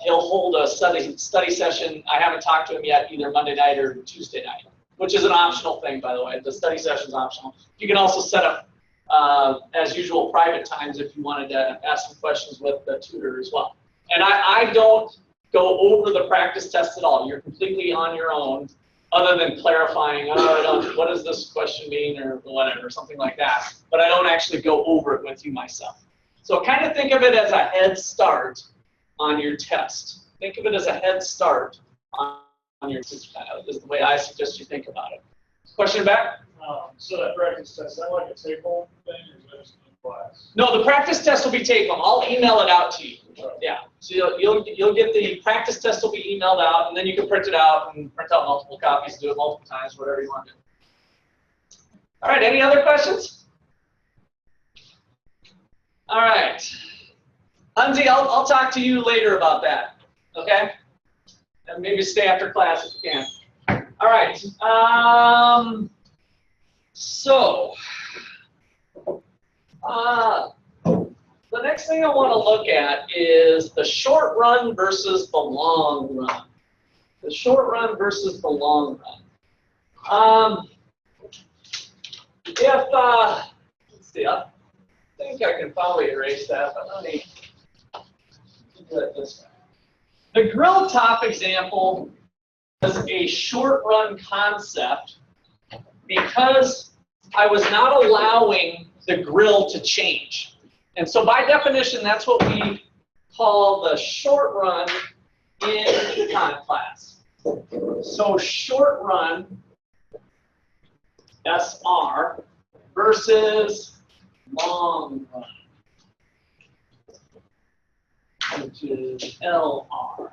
He'll hold a study session. I haven't talked to him yet, either Monday night or Tuesday night, which is an optional thing, by the way. The study session is optional. You can also set up, as usual, private times if you wanted to ask some questions with the tutor as well. And I don't go over the practice test at all. You're completely on your own, other than clarifying, what does this question mean, or whatever, something like that. But I don't actually go over it with you myself. So kind of think of it as a head start on your test. Think of it as a head start on your test. Is the way I suggest you think about it. Question back?
So that practice test, is that like a take-home thing, or is that just in class?
No, the practice test will be take-home. I'll email it out to you. Yeah, so you'll get the practice test will be emailed out, and then you can print it out and print out multiple copies, do it multiple times, whatever you want to do. All right, any other questions? All right. Hunzi, I'll talk to you later about that, okay? And maybe stay after class if you can. All right. The next thing I want to look at is the short run versus the long run. The short run versus the long run. Let's see, I think I can probably erase that, but let me do it this way. The grill top example is a short run concept because I was not allowing the grill to change. And so by definition, that's what we call the short run in econ class. So short run, SR, versus long run, which is LR.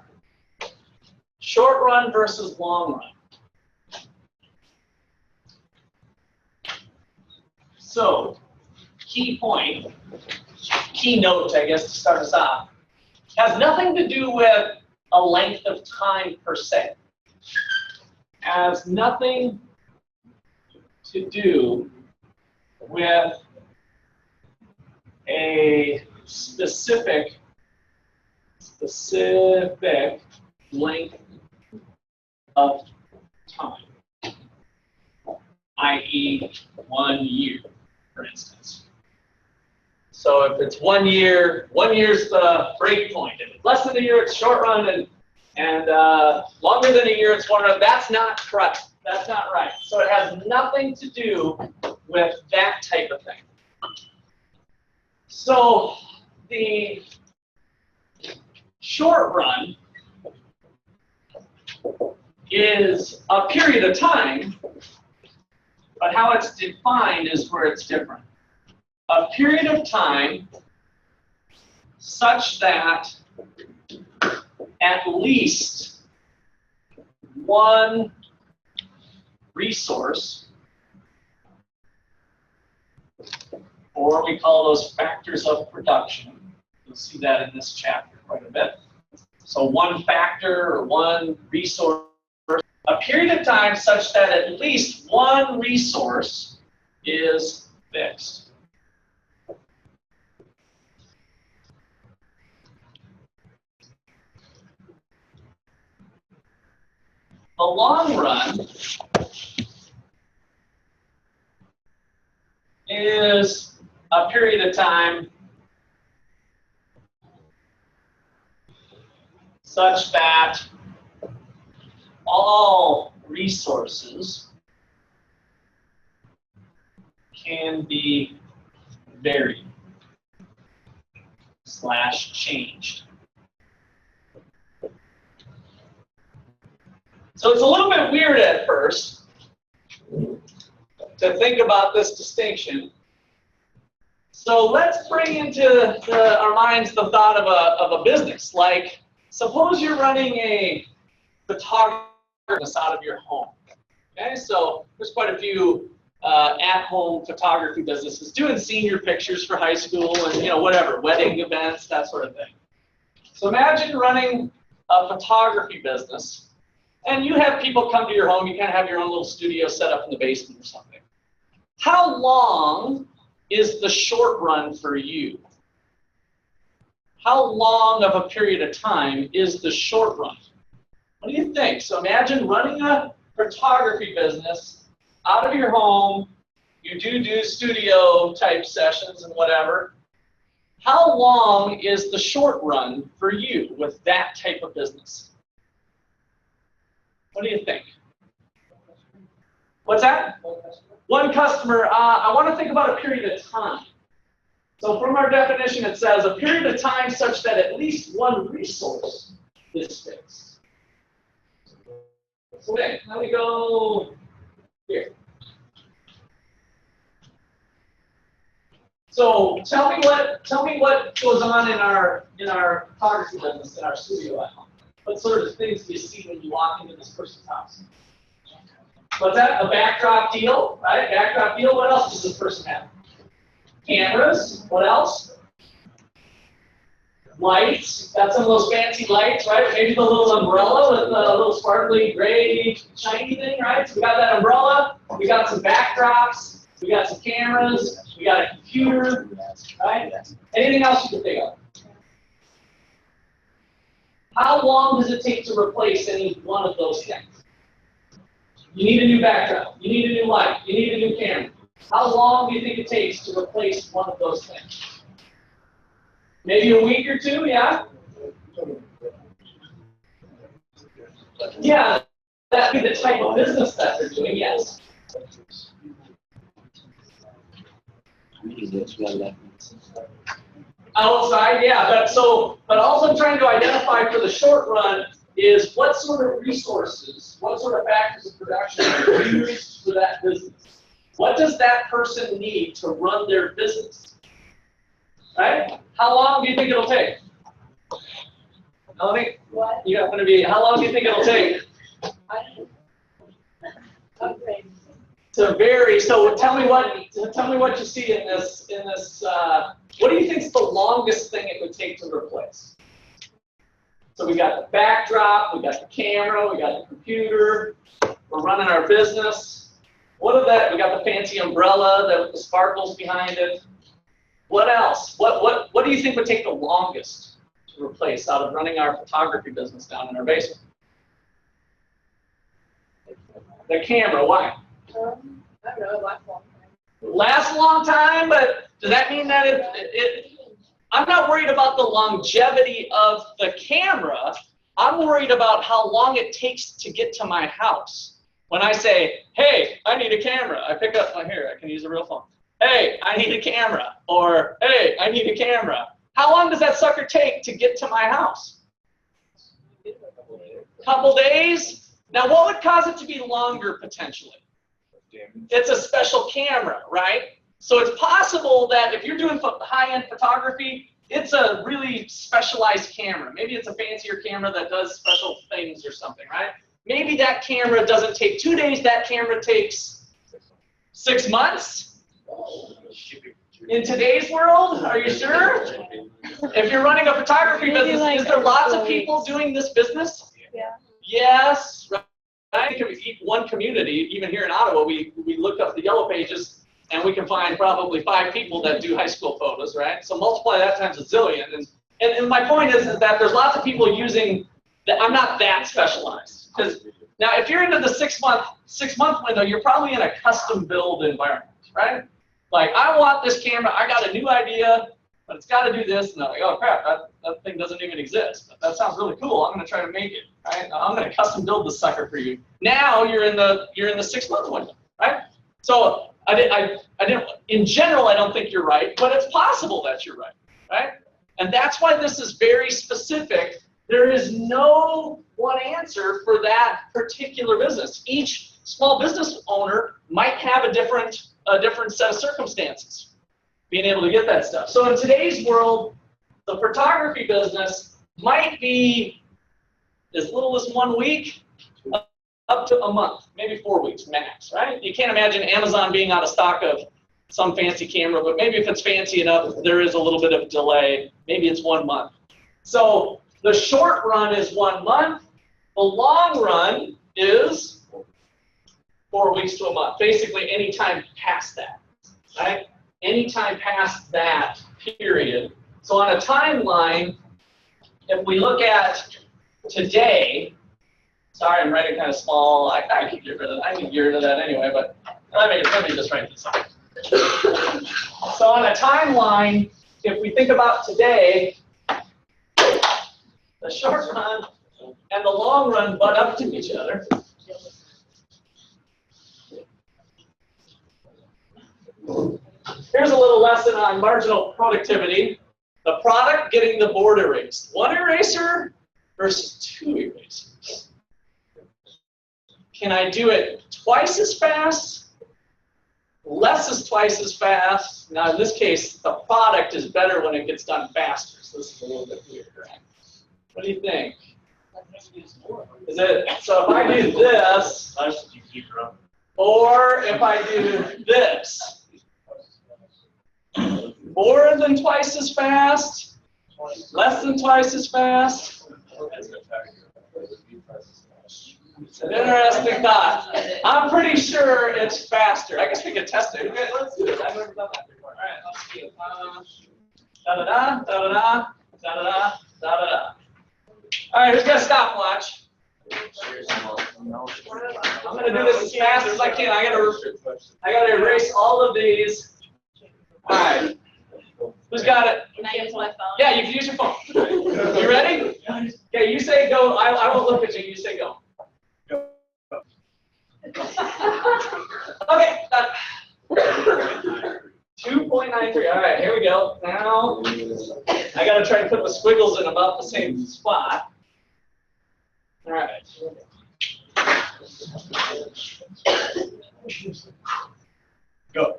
Short run versus long run. So, key point, key note, I guess, to start us off, has nothing to do with a length of time per se. Has nothing to do with a specific length of time, i.e. 1 year, for instance. So if it's 1 year, 1 year's the break point. If it's less than a year, it's short run, and longer than a year, it's one run. That's not correct. That's not right. So it has nothing to do with that type of thing. So the short run is a period of time, but how it's defined is where it's different. A period of time such that at least one resource, or we call those factors of production. You'll see that in this chapter quite a bit. So one factor or one resource, a period of time such that at least one resource is fixed. The long run is a period of time such that all resources can be varied / changed. So it's a little bit weird at first to think about this distinction. So let's bring into our minds the thought of a business. Like, suppose you're running a photography business out of your home. Okay, so there's quite a few at-home photography businesses doing senior pictures for high school and whatever, wedding events, that sort of thing. So imagine running a photography business, and you have people come to your home. You kind of have your own little studio set up in the basement or something. How long is the short run for you? How long of a period of time is the short run? What do you think? So imagine running a photography business out of your home. You do studio type sessions and whatever. How long is the short run for you with that type of business? What do you think? What's that? One customer. I want to think about a period of time. So from our definition, it says a period of time such that at least one resource is fixed. So okay, now we go here. So tell me what goes on in our photography business, in our studio at home. What sort of things do you see when you walk into this person's house? What's that? A backdrop deal, right? Backdrop deal. What else does this person have? Cameras. What else? Lights. Got some of those fancy lights, right? Maybe the little umbrella with the little sparkly gray shiny thing, right? So we got that umbrella. We got some backdrops. We got some cameras. We got a computer, right? Anything else you can think of? How long does it take to replace any one of those things? You need a new backdrop. You need a new light. You need a new camera. How long do you think it takes to replace one of those things? Maybe a week or two, yeah? Yeah, that'd be the type of business that they're doing, yes. Outside, yeah, but also I'm trying to identify for the short run is what sort of resources, what sort of factors of production are used for that business. What does that person need to run their business? Right? How long do you think it'll take? How long do you think it'll take? To vary. So tell me what you see in this. What do you think is the longest thing it would take to replace? So we got the backdrop, we got the camera, we got the computer. We're running our business. What of that? We got the fancy umbrella with the sparkles behind it. What else? What do you think would take the longest to replace out of running our photography business down in our basement? The camera, why?
I don't know, it lasts a long time.
Lasts a long time, but does that mean that I'm not worried about the longevity of the camera. I'm worried about how long it takes to get to my house. When I say, hey, I need a camera, I pick up my here, I can use a real phone. Hey, I need a camera. Or, hey, I need a camera. How long does that sucker take to get to my house? Couple days? Now, what would cause it to be longer potentially? It's a special camera, right? So it's possible that if you're doing high-end photography, it's a really specialized camera. Maybe it's a fancier camera that does special things or something, right? Maybe that camera doesn't take 2 days, that camera takes 6 months? In today's world, are you sure? If you're running a photography business,
like
is there lots of people doing this business?
Yeah.
Yes, right. One community, even here in Ottawa, we looked up the yellow pages and we can find probably 5 people that do high school photos, right? So multiply that times a zillion. And my point is that there's lots of people using that. I'm not that specialized. Because now if you're into the 6 month window, you're probably in a custom build environment, right? Like, I want this camera, I got a new idea, but it's got to do this, and they're like, oh crap, that thing doesn't even exist. But that sounds really cool. I'm going to try to make it, right? I'm going to custom build this sucker for you. Now you're in the 6 month window, right? So I didn't. In general, I don't think you're right, but it's possible that you're right, right? And that's why this is very specific. There is no one answer for that particular business. Each small business owner might have a different set of circumstances being able to get that stuff. So in today's world, the photography business might be as little as 1 week up to a month, maybe 4 weeks max, right? You can't imagine Amazon being out of stock of some fancy camera, but maybe if it's fancy enough, there is a little bit of delay. Maybe it's 1 month. So the short run is 1 month. The long run is 4 weeks to a month. Basically, any time past that, right? Any time past that period. So on a timeline, if we look at today, sorry, I'm writing kind of small. I can get rid of that. I can get rid of that anyway, but let me just write this out. So on a timeline, if we think about today, the short run and the long run butt up to each other. Here's a little lesson on marginal productivity. The product getting the board erased. 1 eraser versus 2 erasers. Can I do it twice as fast? Less is twice as fast. Now in this case, the product is better when it gets done faster. So this is a little bit weird, right? What do you think? Is it, so if I do this, or if I do this, more than twice as fast, less than twice as fast? It's an interesting thought. I'm pretty sure it's faster. I guess we could test it. Okay, let's do it. I've never done that before. All right, let's see. Da-da-da, da-da-da, da-da-da, da-da-da. All right, who's got a stopwatch? I'm going to do this as fast as I can. I got to erase all of these. All right. Who's got it?
Can I use my phone?
Yeah, you can use your phone. You ready? Okay, you say go. I won't look at you. You say go. Okay. 2.93. All right, here we go. Now, I got to try to put the squiggles in about the same spot. All right. Go.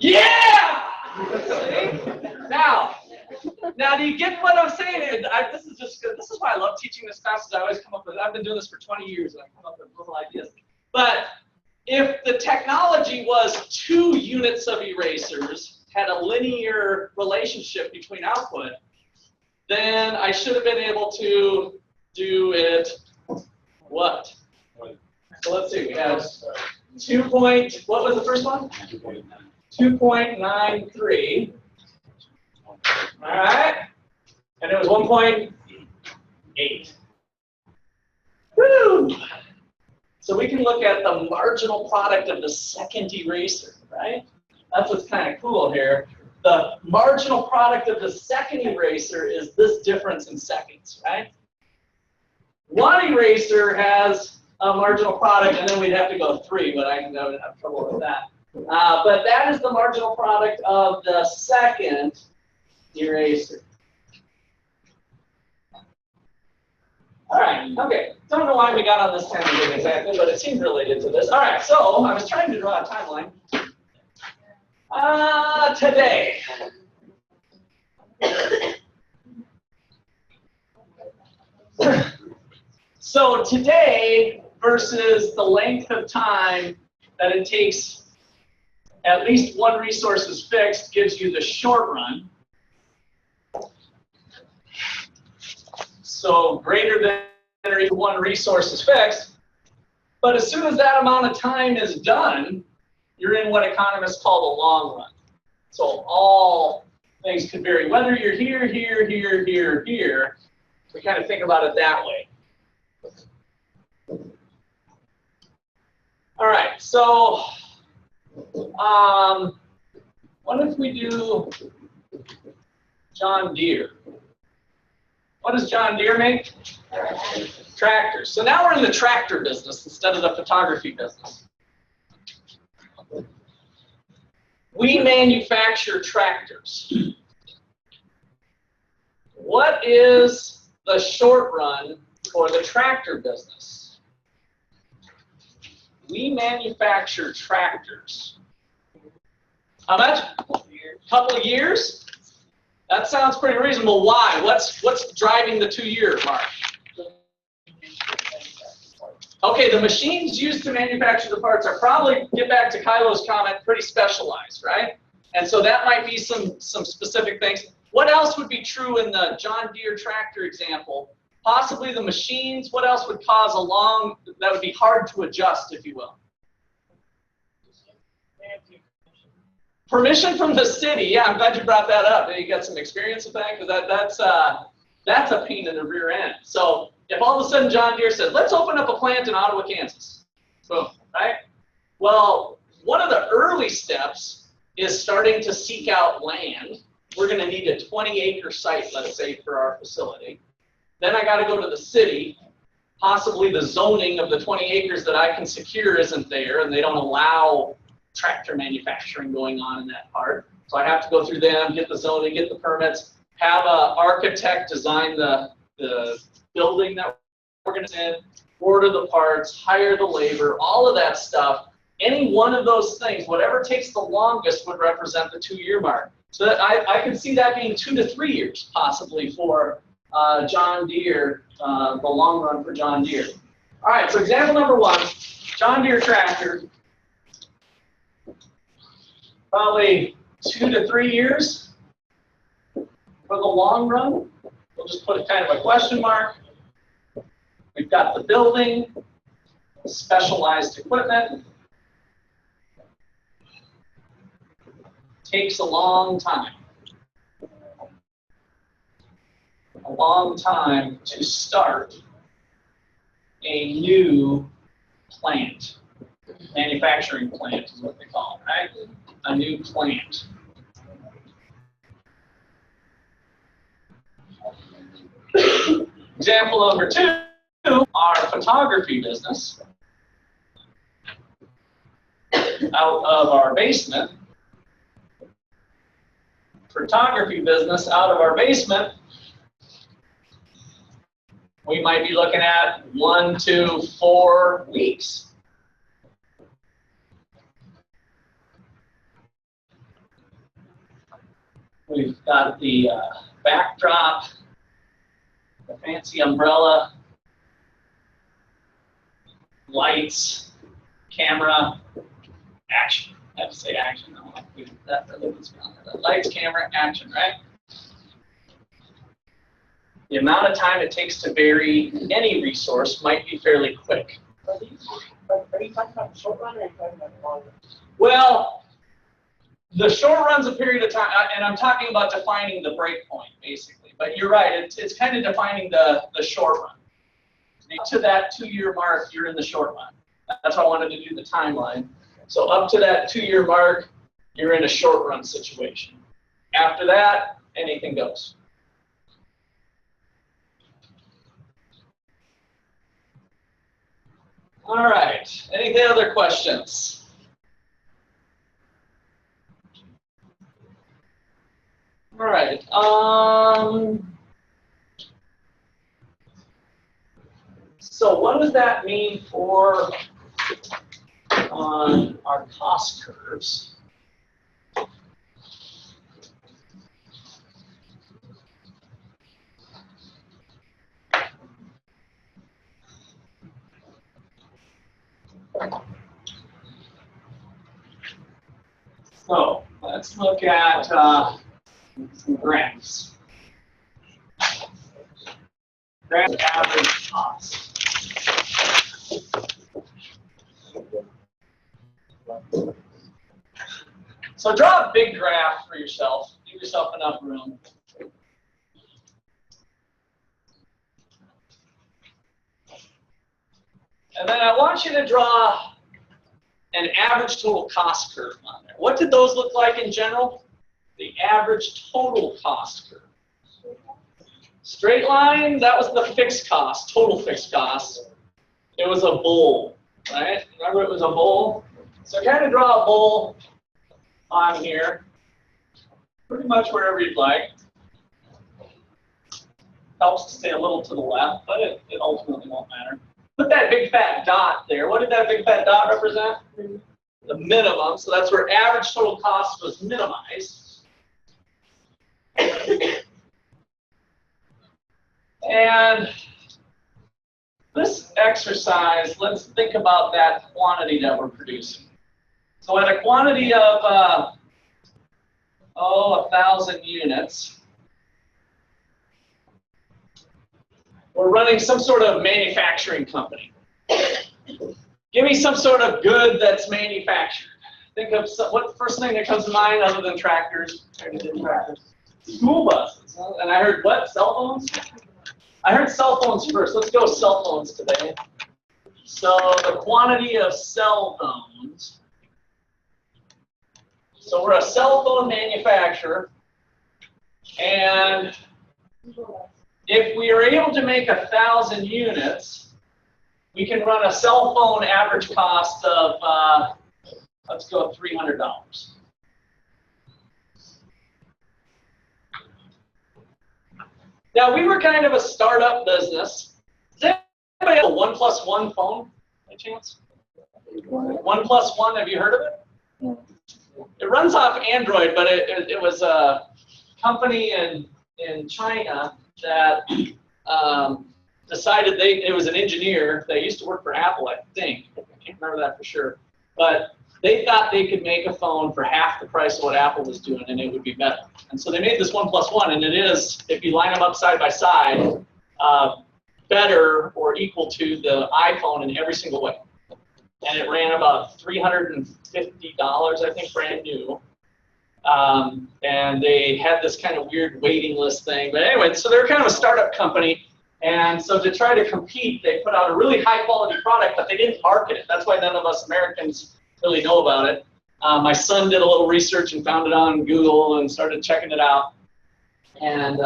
Yeah! See? Now, do you get what I'm saying? This is why I love teaching this class. I always come up with. I've been doing this for 20 years, and I come up with little ideas. But if the technology was 2 units of erasers, had a linear relationship between output, then I should have been able to do it. What? So let's see. We have 2 point. What was the first one? 2.93. All right. And it was 1.8. Woo! So we can look at the marginal product of the second eraser, right? That's what's kind of cool here. The marginal product of the second eraser is this difference in seconds, right? One eraser has a marginal product, and then we'd have to go 3, but I would have trouble with that. But that is the marginal product of the second eraser. All right, okay. Don't know why we got on this tangent exactly, but it seemed related to this. All right, so I was trying to draw a timeline. Today. So today versus the length of time that it takes at least one resource is fixed gives you the short run. So greater than or equal to one resource is fixed. But as soon as that amount of time is done, you're in what economists call the long run. So all things could vary. Whether you're here, here, here, here, here, we kind of think about it that way. All right, so what if we do John Deere? What does John Deere make? Tractors. So now we're in the tractor business instead of the photography business. We manufacture tractors. What is the short run for the tractor business? We manufacture tractors. How much? Couple of years? That sounds pretty reasonable. Why? What's driving the 2-year mark? Okay, the machines used to manufacture the parts are probably, get back to Kylo's comment, pretty specialized, right? And so that might be some specific things. What else would be true in the John Deere tractor example? Possibly the machines. What else would cause a long, that would be hard to adjust, if you will? Permission from the city. Yeah, I'm glad you brought that up. You got some experience with that, because that's a pain in the rear end. So if all of a sudden John Deere says, let's open up a plant in Ottawa, Kansas. Boom, right? Well, one of the early steps is starting to seek out land. We're going to need a 20-acre site, let's say, for our facility. Then I got to go to the city. Possibly the zoning of the 20 acres that I can secure isn't there, and they don't allow tractor manufacturing going on in that part. So I have to go through them, get the zoning, get the permits, have an architect design the building that we're going to send, order the parts, hire the labor, all of that stuff. Any one of those things, whatever takes the longest, would represent the 2-year mark. So that I can see that being 2 to 3 years possibly for John Deere, the long run for John Deere. All right, so example number 1, John Deere tractor. Probably 2 to 3 years for the long run. We'll just put kind of a question mark. We've got the building, specialized equipment. Takes a long time. A long time to start a new plant. Manufacturing plant is what they call it, right? A new plant. Example number 2, our photography business. Out of our basement. Photography business out of our basement. We might be looking at 1 to 4 weeks. We've got the backdrop, the fancy umbrella, lights, camera, action. I have to say action. Lights, camera, action, right? The amount of time it takes to vary any resource might be fairly quick.
Are you talking about the short run or are you talking about the long run?
Well, the short run's a period of time, and I'm talking about defining the break point, basically. But you're right, it's kind of defining the short run. To that 2-year mark, you're in the short run. That's why I wanted to do the timeline. So up to that 2-year mark, you're in a short run situation. After that, anything goes. All right, any other questions? All right, so what does that mean for our cost curves? So let's look at some graphs. Graph of average cost. So draw a big graph for yourself. Give yourself enough room. And then I want you to draw an average total cost curve on there. What did those look like in general? The average total cost curve. Straight line, that was the fixed cost, total fixed cost. It was a bowl, right? Remember it was a bowl? So kind of draw a bowl on here, pretty much wherever you'd like. Helps to stay a little to the left, but it ultimately won't matter. Put that big fat dot there. What did that big fat dot represent? The minimum, so that's where average total cost was minimized. And this exercise, let's think about that quantity that we're producing. So at a quantity of, 1,000 units, we're running some sort of manufacturing company. Give me some sort of good that's manufactured. Think of what the first thing that comes to mind other than tractors? School buses. And I heard what? Cell phones? I heard cell phones first. Let's go cell phones today. So the quantity of cell phones. So we're a cell phone manufacturer. And if we are able to make 1,000 units, we can run a cell phone average cost of, let's go $300. Now, we were kind of a startup business. Does anybody have a 1+1 phone, by chance? 1+1, have you heard of it? It runs off Android, but it was a company in China that decided it was an engineer. They used to work for Apple, I think. I can't remember that for sure. But they thought they could make a phone for half the price of what Apple was doing, and it would be better. And so they made this 1+1, and it is, if you line them up side by side, better or equal to the iPhone in every single way. And it ran about $350, I think, brand new. And they had this kind of weird waiting list thing. But anyway, so they're kind of a startup company. And so to try to compete, they put out a really high-quality product, but they didn't market it. That's why none of us Americans really know about it. My son did a little research and found it on Google and started checking it out. And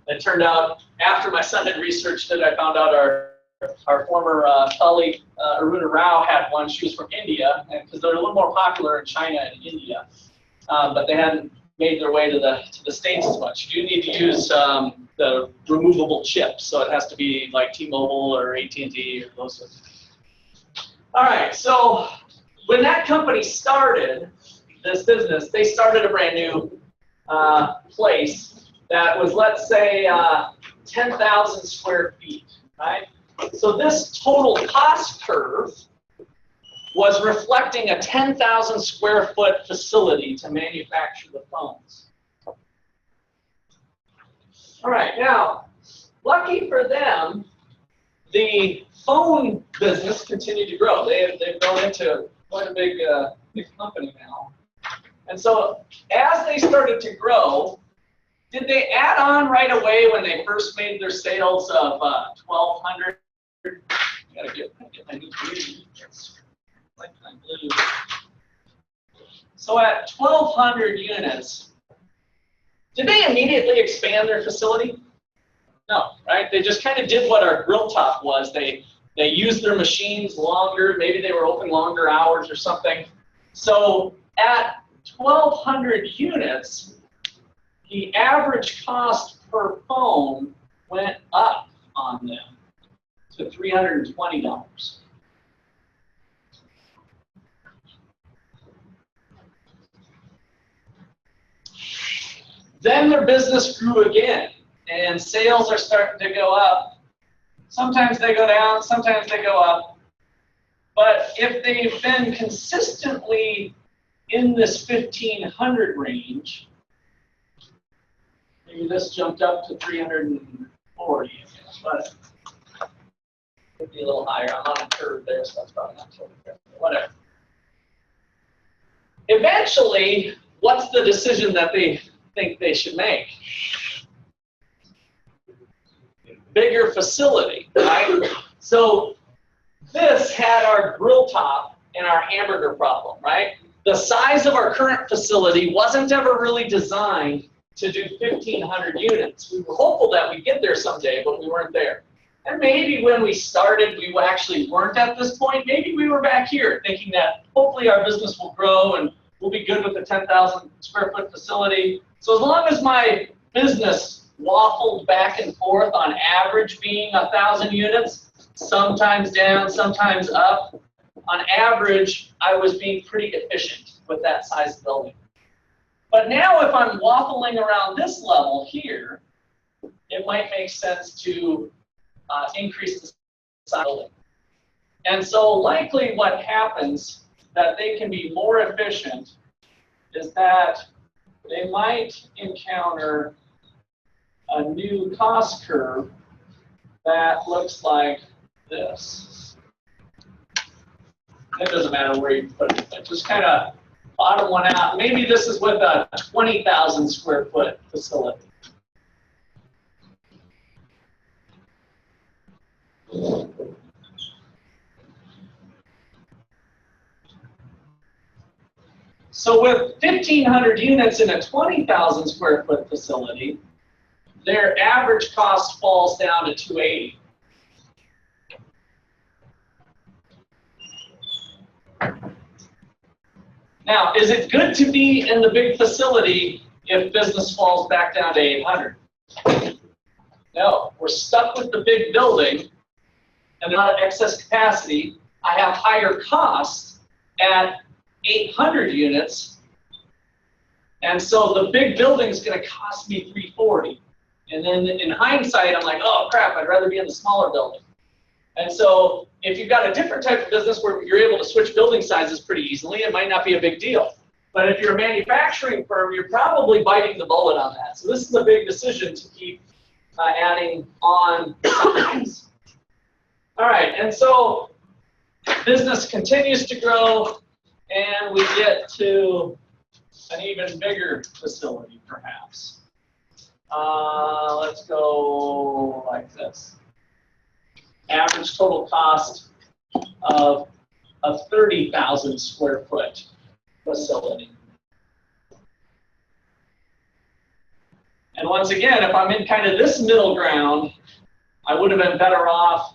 it turned out, after my son had researched it, I found out our former colleague, Aruna Rao, had one. She was from India, because they're a little more popular in China and India. But they hadn't made their way to the States as much. You need to use the removable chip, so it has to be like T-Mobile or AT&T or those sorts of things. All right, so when that company started this business, they started a brand new place that was, let's say, 10,000 square feet, right? So this total cost curve was reflecting a 10,000 square foot facility to manufacture the phones. All right, now, lucky for them, the phone business continued to grow. They've grown into quite a big company now. And so as they started to grow, did they add on right away when they first made their sales of 1,200 get my new blue. Lifetime blue. So at 1,200 units, did they immediately expand their facility? No, right? They just kind of did what our grill top was. They used their machines longer. Maybe they were open longer hours or something. So at 1,200 units, the average cost per phone went up on them to $320. Then their business grew again, and sales are starting to go up. Sometimes they go down, sometimes they go up. But if they've been consistently in this 1,500 range, maybe this jumped up to 340, but it could be a little higher. I'm on a curve there, so that's probably not totally fair. Whatever. Eventually, what's the decision that they think they should make? Bigger facility, right? So this had our grill top and our hamburger problem, right? The size of our current facility wasn't ever really designed to do 1,500 units. We were hopeful that we'd get there someday, but we weren't there. And maybe when we started, we actually weren't at this point. Maybe we were back here thinking that hopefully our business will grow and we'll be good with the 10,000 square foot facility. So as long as my business waffled back and forth on average being 1,000 units, sometimes down, sometimes up, on average, I was being pretty efficient with that size building. But now if I'm waffling around this level here, it might make sense to increase the size of the building. And so likely what happens that they can be more efficient is that they might encounter a new cost curve that looks like this. It doesn't matter where you put it, but just kind of bottom one out. Maybe this is with a 20,000 square foot facility. So with 1,500 units in a 20,000 square foot facility, their average cost falls down to $280. Now, is it good to be in the big facility if business falls back down to 800? No, we're stuck with the big building and not excess capacity. I have higher costs at 800 units, and so the big building is going to cost me $340. And then in hindsight, I'm like, oh crap, I'd rather be in the smaller building. And so if you've got a different type of business where you're able to switch building sizes pretty easily, it might not be a big deal. But if you're a manufacturing firm, you're probably biting the bullet on that. So this is a big decision to keep adding on size. All right, and so business continues to grow, and we get to an even bigger facility, perhaps. Let's go like this. Average total cost of a 30,000 square foot facility. And once again, if I'm in kind of this middle ground, I would have been better off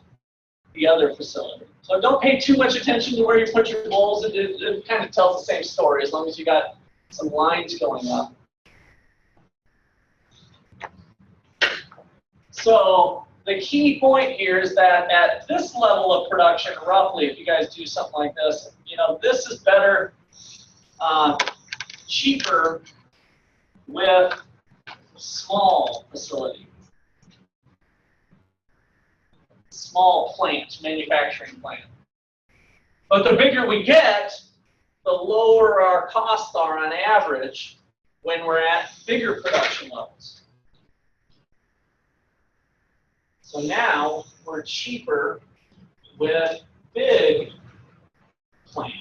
the other facility. So don't pay too much attention to where you put your goals. It kind of tells the same story as long as you got some lines going up. So the key point here is that at this level of production, roughly, if you guys do something like this, you know, this is better, cheaper with small facility, small plant, manufacturing plant. But the bigger we get, the lower our costs are on average when we're at bigger production levels. So now we're cheaper with big plant.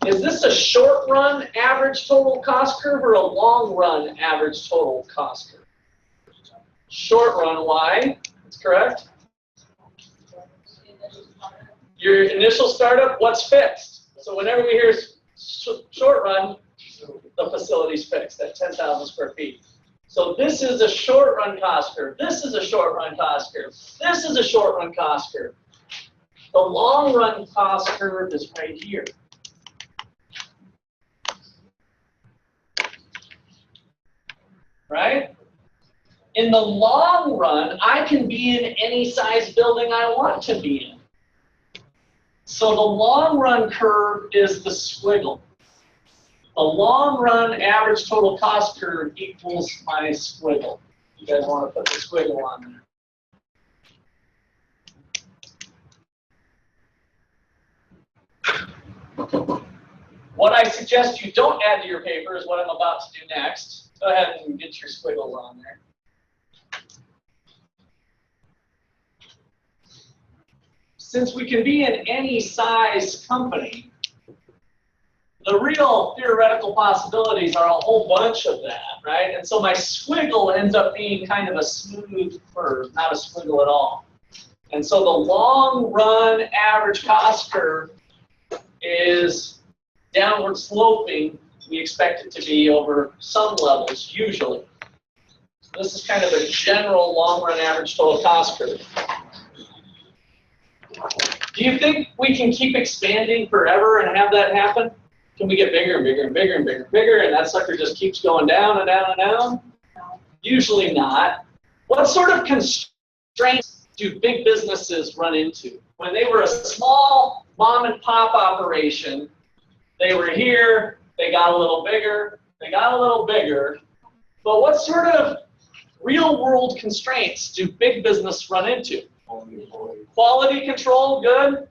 Is this a short run average total cost curve or a long run average total cost curve? Short run, why? That's correct. Your initial startup, what's fixed? So whenever we hear short run, the facility's fixed at 10,000 square feet. So this is a short run cost curve. This is a short run cost curve. This is a short run cost curve. The long run cost curve is right here. Right? In the long run, I can be in any size building I want to be in. So the long run curve is the squiggle. The long run average total cost curve equals my squiggle. You guys want to put the squiggle on there. What I suggest you don't add to your paper is what I'm about to do next. Go ahead and get your squiggles on there. Since we can be in any size company, the real theoretical possibilities are a whole bunch of that, right? And so my squiggle ends up being kind of a smooth curve, not a squiggle at all. And so the long run average cost curve is downward sloping. We expect it to be over some levels, usually. So this is kind of a general long run average total cost curve. Do you think we can keep expanding forever and have that happen? Can we get bigger and bigger and bigger and bigger and bigger, and that sucker just keeps going down and down and down? No. Usually not. What sort of constraints do big businesses run into? When they were a small mom and pop operation, they were here, they got a little bigger, they got a little bigger. But what sort of real world constraints do big business run into? Quality control, good.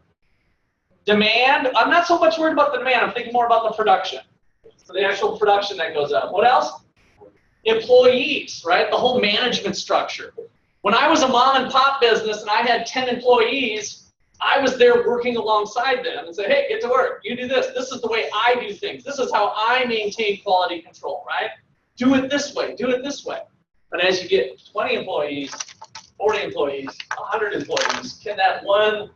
Demand, I'm not so much worried about the demand, I'm thinking more about the production. So the actual production that goes up. What else? Employees, right? The whole management structure. When I was a mom and pop business and I had 10 employees, I was there working alongside them and say, hey, get to work, you do this. This is the way I do things. This is how I maintain quality control, right? Do it this way, do it this way. But as you get 20 employees, 40 employees, 100 employees, can that one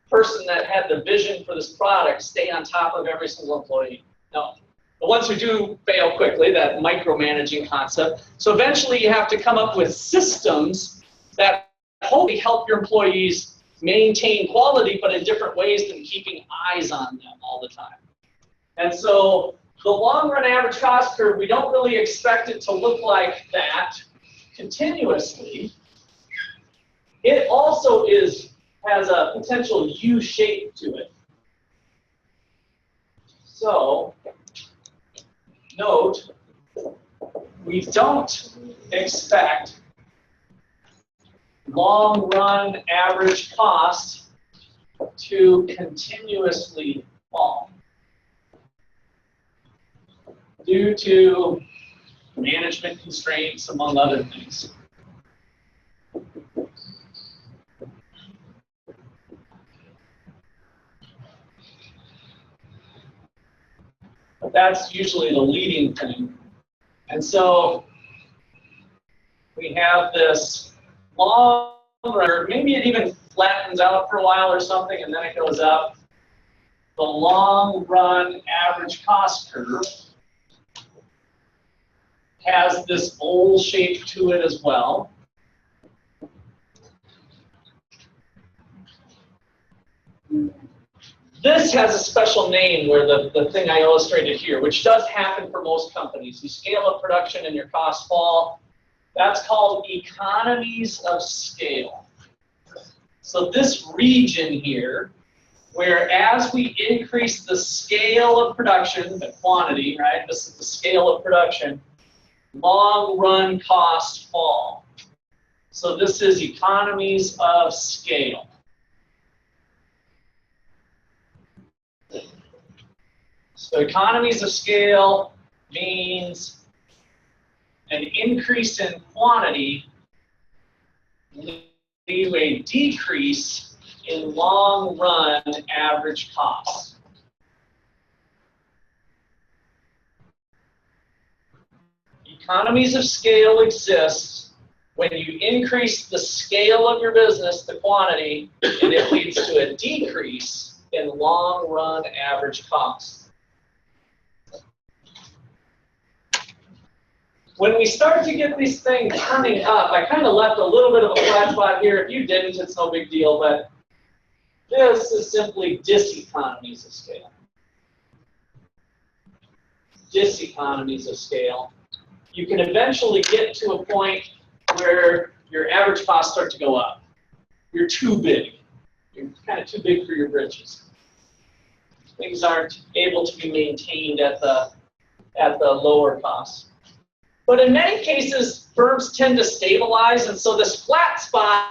person that had the vision for this product stay on top of every single employee? No. The ones who do fail quickly, that micromanaging concept. So eventually you have to come up with systems that hopefully help your employees maintain quality, but in different ways than keeping eyes on them all the time. And so the long run average cost curve, we don't really expect it to look like that continuously. It also has a potential U shape to it. So note, we don't expect long run average cost to continuously fall due to management constraints, among other things. But that's usually the leading thing. And so we have this long run, maybe it even flattens out for a while or something, and then it goes up. The long run average cost curve has this bowl shape to it as well. This has a special name where the thing I illustrated here, which does happen for most companies. You scale up production and your costs fall. That's called economies of scale. So this region here, where as we increase the scale of production, the quantity, right? This is the scale of production, long run costs fall. So this is economies of scale. So economies of scale means an increase in quantity leads to a decrease in long run average costs. Economies of scale exist when you increase the scale of your business, the quantity, and it leads to a decrease in long-run average costs. When we start to get these things turning up, I kind of left a little bit of a flat spot here. If you didn't, it's no big deal, but this is simply diseconomies of scale. Diseconomies of scale. You can eventually get to a point where your average costs start to go up. You're too big. You're kind of too big for your britches. Things aren't able to be maintained at the lower costs. But in many cases, firms tend to stabilize, and so this flat spot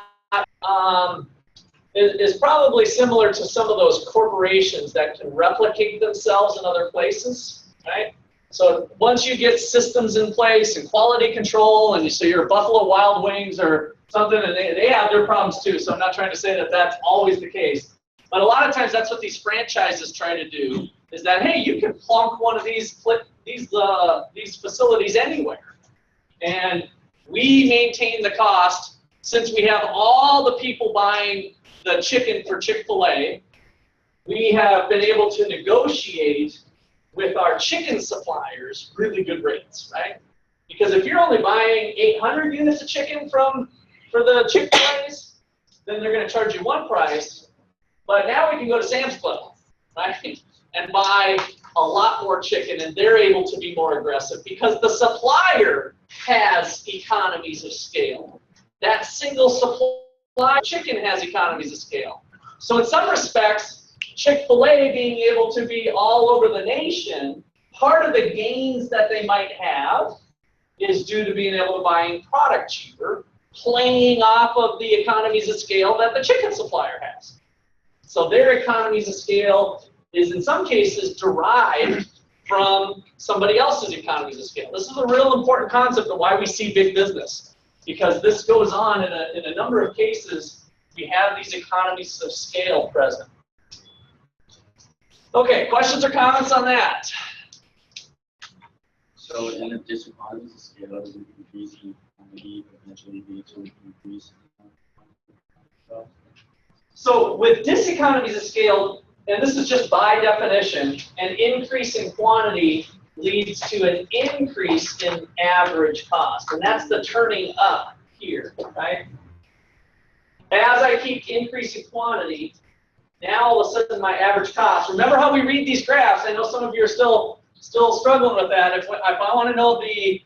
is probably similar to some of those corporations that can replicate themselves in other places, right? So once you get systems in place and quality control, and so you're Buffalo Wild Wings or something, and they have their problems too, so I'm not trying to say that that's always the case. But a lot of times that's what these franchises try to do, is that, hey, you can plonk one of these facilities anywhere. And we maintain the cost, since we have all the people buying the chicken for Chick-fil-A, we have been able to negotiate with our chicken suppliers really good rates, right? Because if you're only buying 800 units of chicken for the Chick-fil-A's, then they're going to charge you one price. But now we can go to Sam's Club, right, and buy a lot more chicken, and they're able to be more aggressive because the supplier has economies of scale. That single supply chicken has economies of scale. So in some respects, Chick-fil-A being able to be all over the nation, part of the gains that they might have is due to being able to buy product cheaper, playing off of the economies of scale that the chicken supplier has. So their economies of scale is in some cases derived from somebody else's economies of scale. This is a real important concept of why we see big business, because this goes on in a number of cases. We have these economies of scale present. Okay, questions or comments on that?
So in a diseconomies of scale, it would increase in quantity, eventually lead to an increase in
So with diseconomies of scale, and this is just by definition, an increase in quantity leads to an increase in average cost. And that's the turning up here, right? As I keep increasing quantity, now all of a sudden my average cost, remember how we read these graphs? I know some of you are still struggling with that. If I want to know the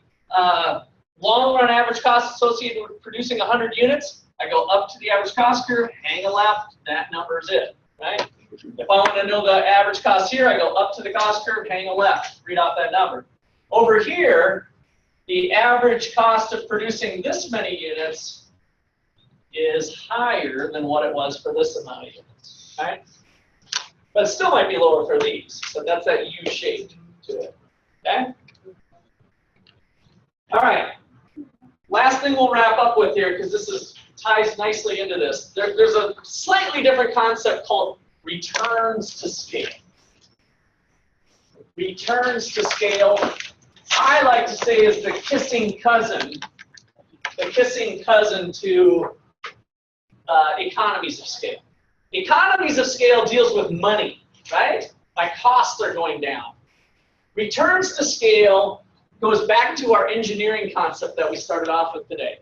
long-run average cost associated with producing 100 units, I go up to the average cost curve, hang a left, that number is it, right? If I want to know the average cost here, I go up to the cost curve, hang a left, read off that number. Over here, the average cost of producing this many units is higher than what it was for this amount of units, right? But it still might be lower for these, but that's that U shape to it, okay? All right, last thing we'll wrap up with here, because this ties nicely into this. There's a slightly different concept called returns to scale. Returns to scale, I like to say, is the kissing cousin to economies of scale. Economies of scale deals with money, right? My costs are going down. Returns to scale goes back to our engineering concept that we started off with today.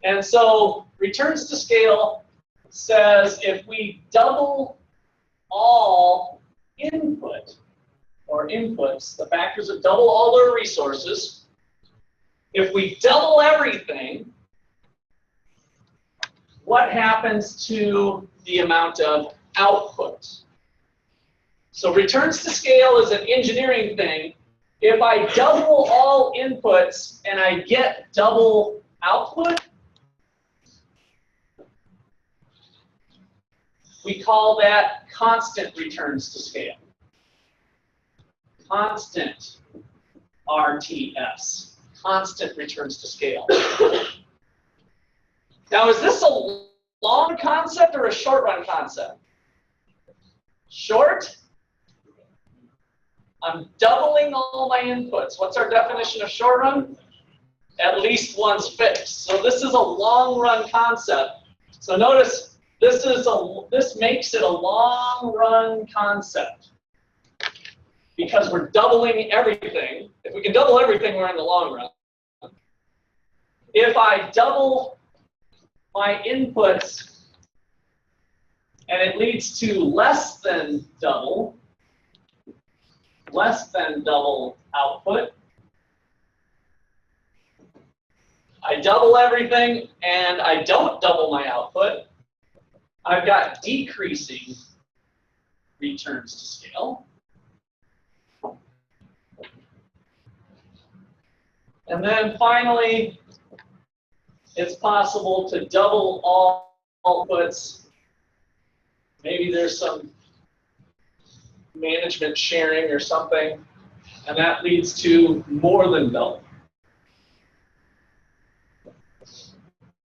And so returns to scale says if we double all input or inputs, the factors that double all their resources, if we double everything, what happens to the amount of output? So returns to scale is an engineering thing. If I double all inputs and I get double output, we call that constant returns to scale. Constant RTS, constant returns to scale. Now, is this a long concept or a short run concept? Short? I'm doubling all my inputs. What's our definition of short run? at least one's fixed. So this is a long run concept. So notice this makes it a long run concept because we're doubling everything. If we can double everything, we're in the long run. If I double my inputs and it leads to less than double output, I double everything and I don't double my output, I've got decreasing returns to scale. And then finally, it's possible to double all outputs. Maybe there's some management sharing or something, and that leads to more than double.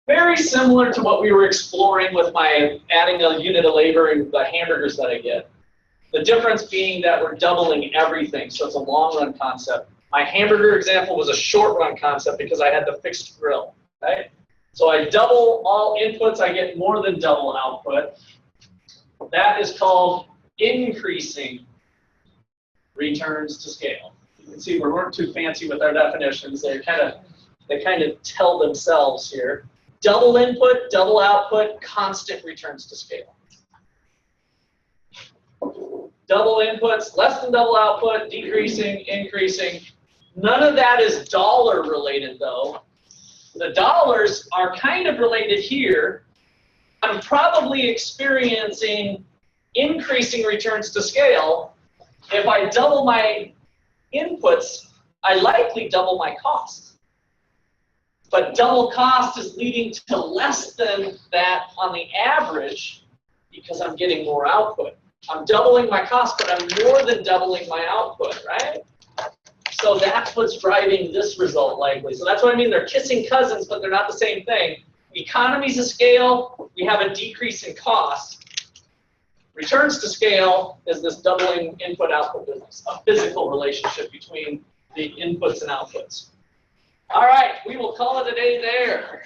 Very similar to what we were exploring with my adding a unit of labor and the hamburgers that I get. The difference being that we're doubling everything, so it's a long run concept. My hamburger example was a short run concept because I had the fixed grill, right? So I double all inputs, I get more than double output. That is called increasing returns to scale. You can see we weren't too fancy with our definitions. They kind of tell themselves here. Double input, double output, constant returns to scale. Double inputs, less than double output, decreasing, increasing. None of that is dollar related though. The dollars are kind of related here. I'm probably experiencing increasing returns to scale. If I double my inputs, I likely double my costs. But double cost is leading to less than that on the average because I'm getting more output. I'm doubling my cost, but I'm more than doubling my output, right? So that's what's driving this result likely. So that's what I mean, they're kissing cousins, but they're not the same thing. Economies of scale, we have a decrease in cost. Returns to scale is this doubling input-output business, a physical relationship between the inputs and outputs. All right, we will call it a day there.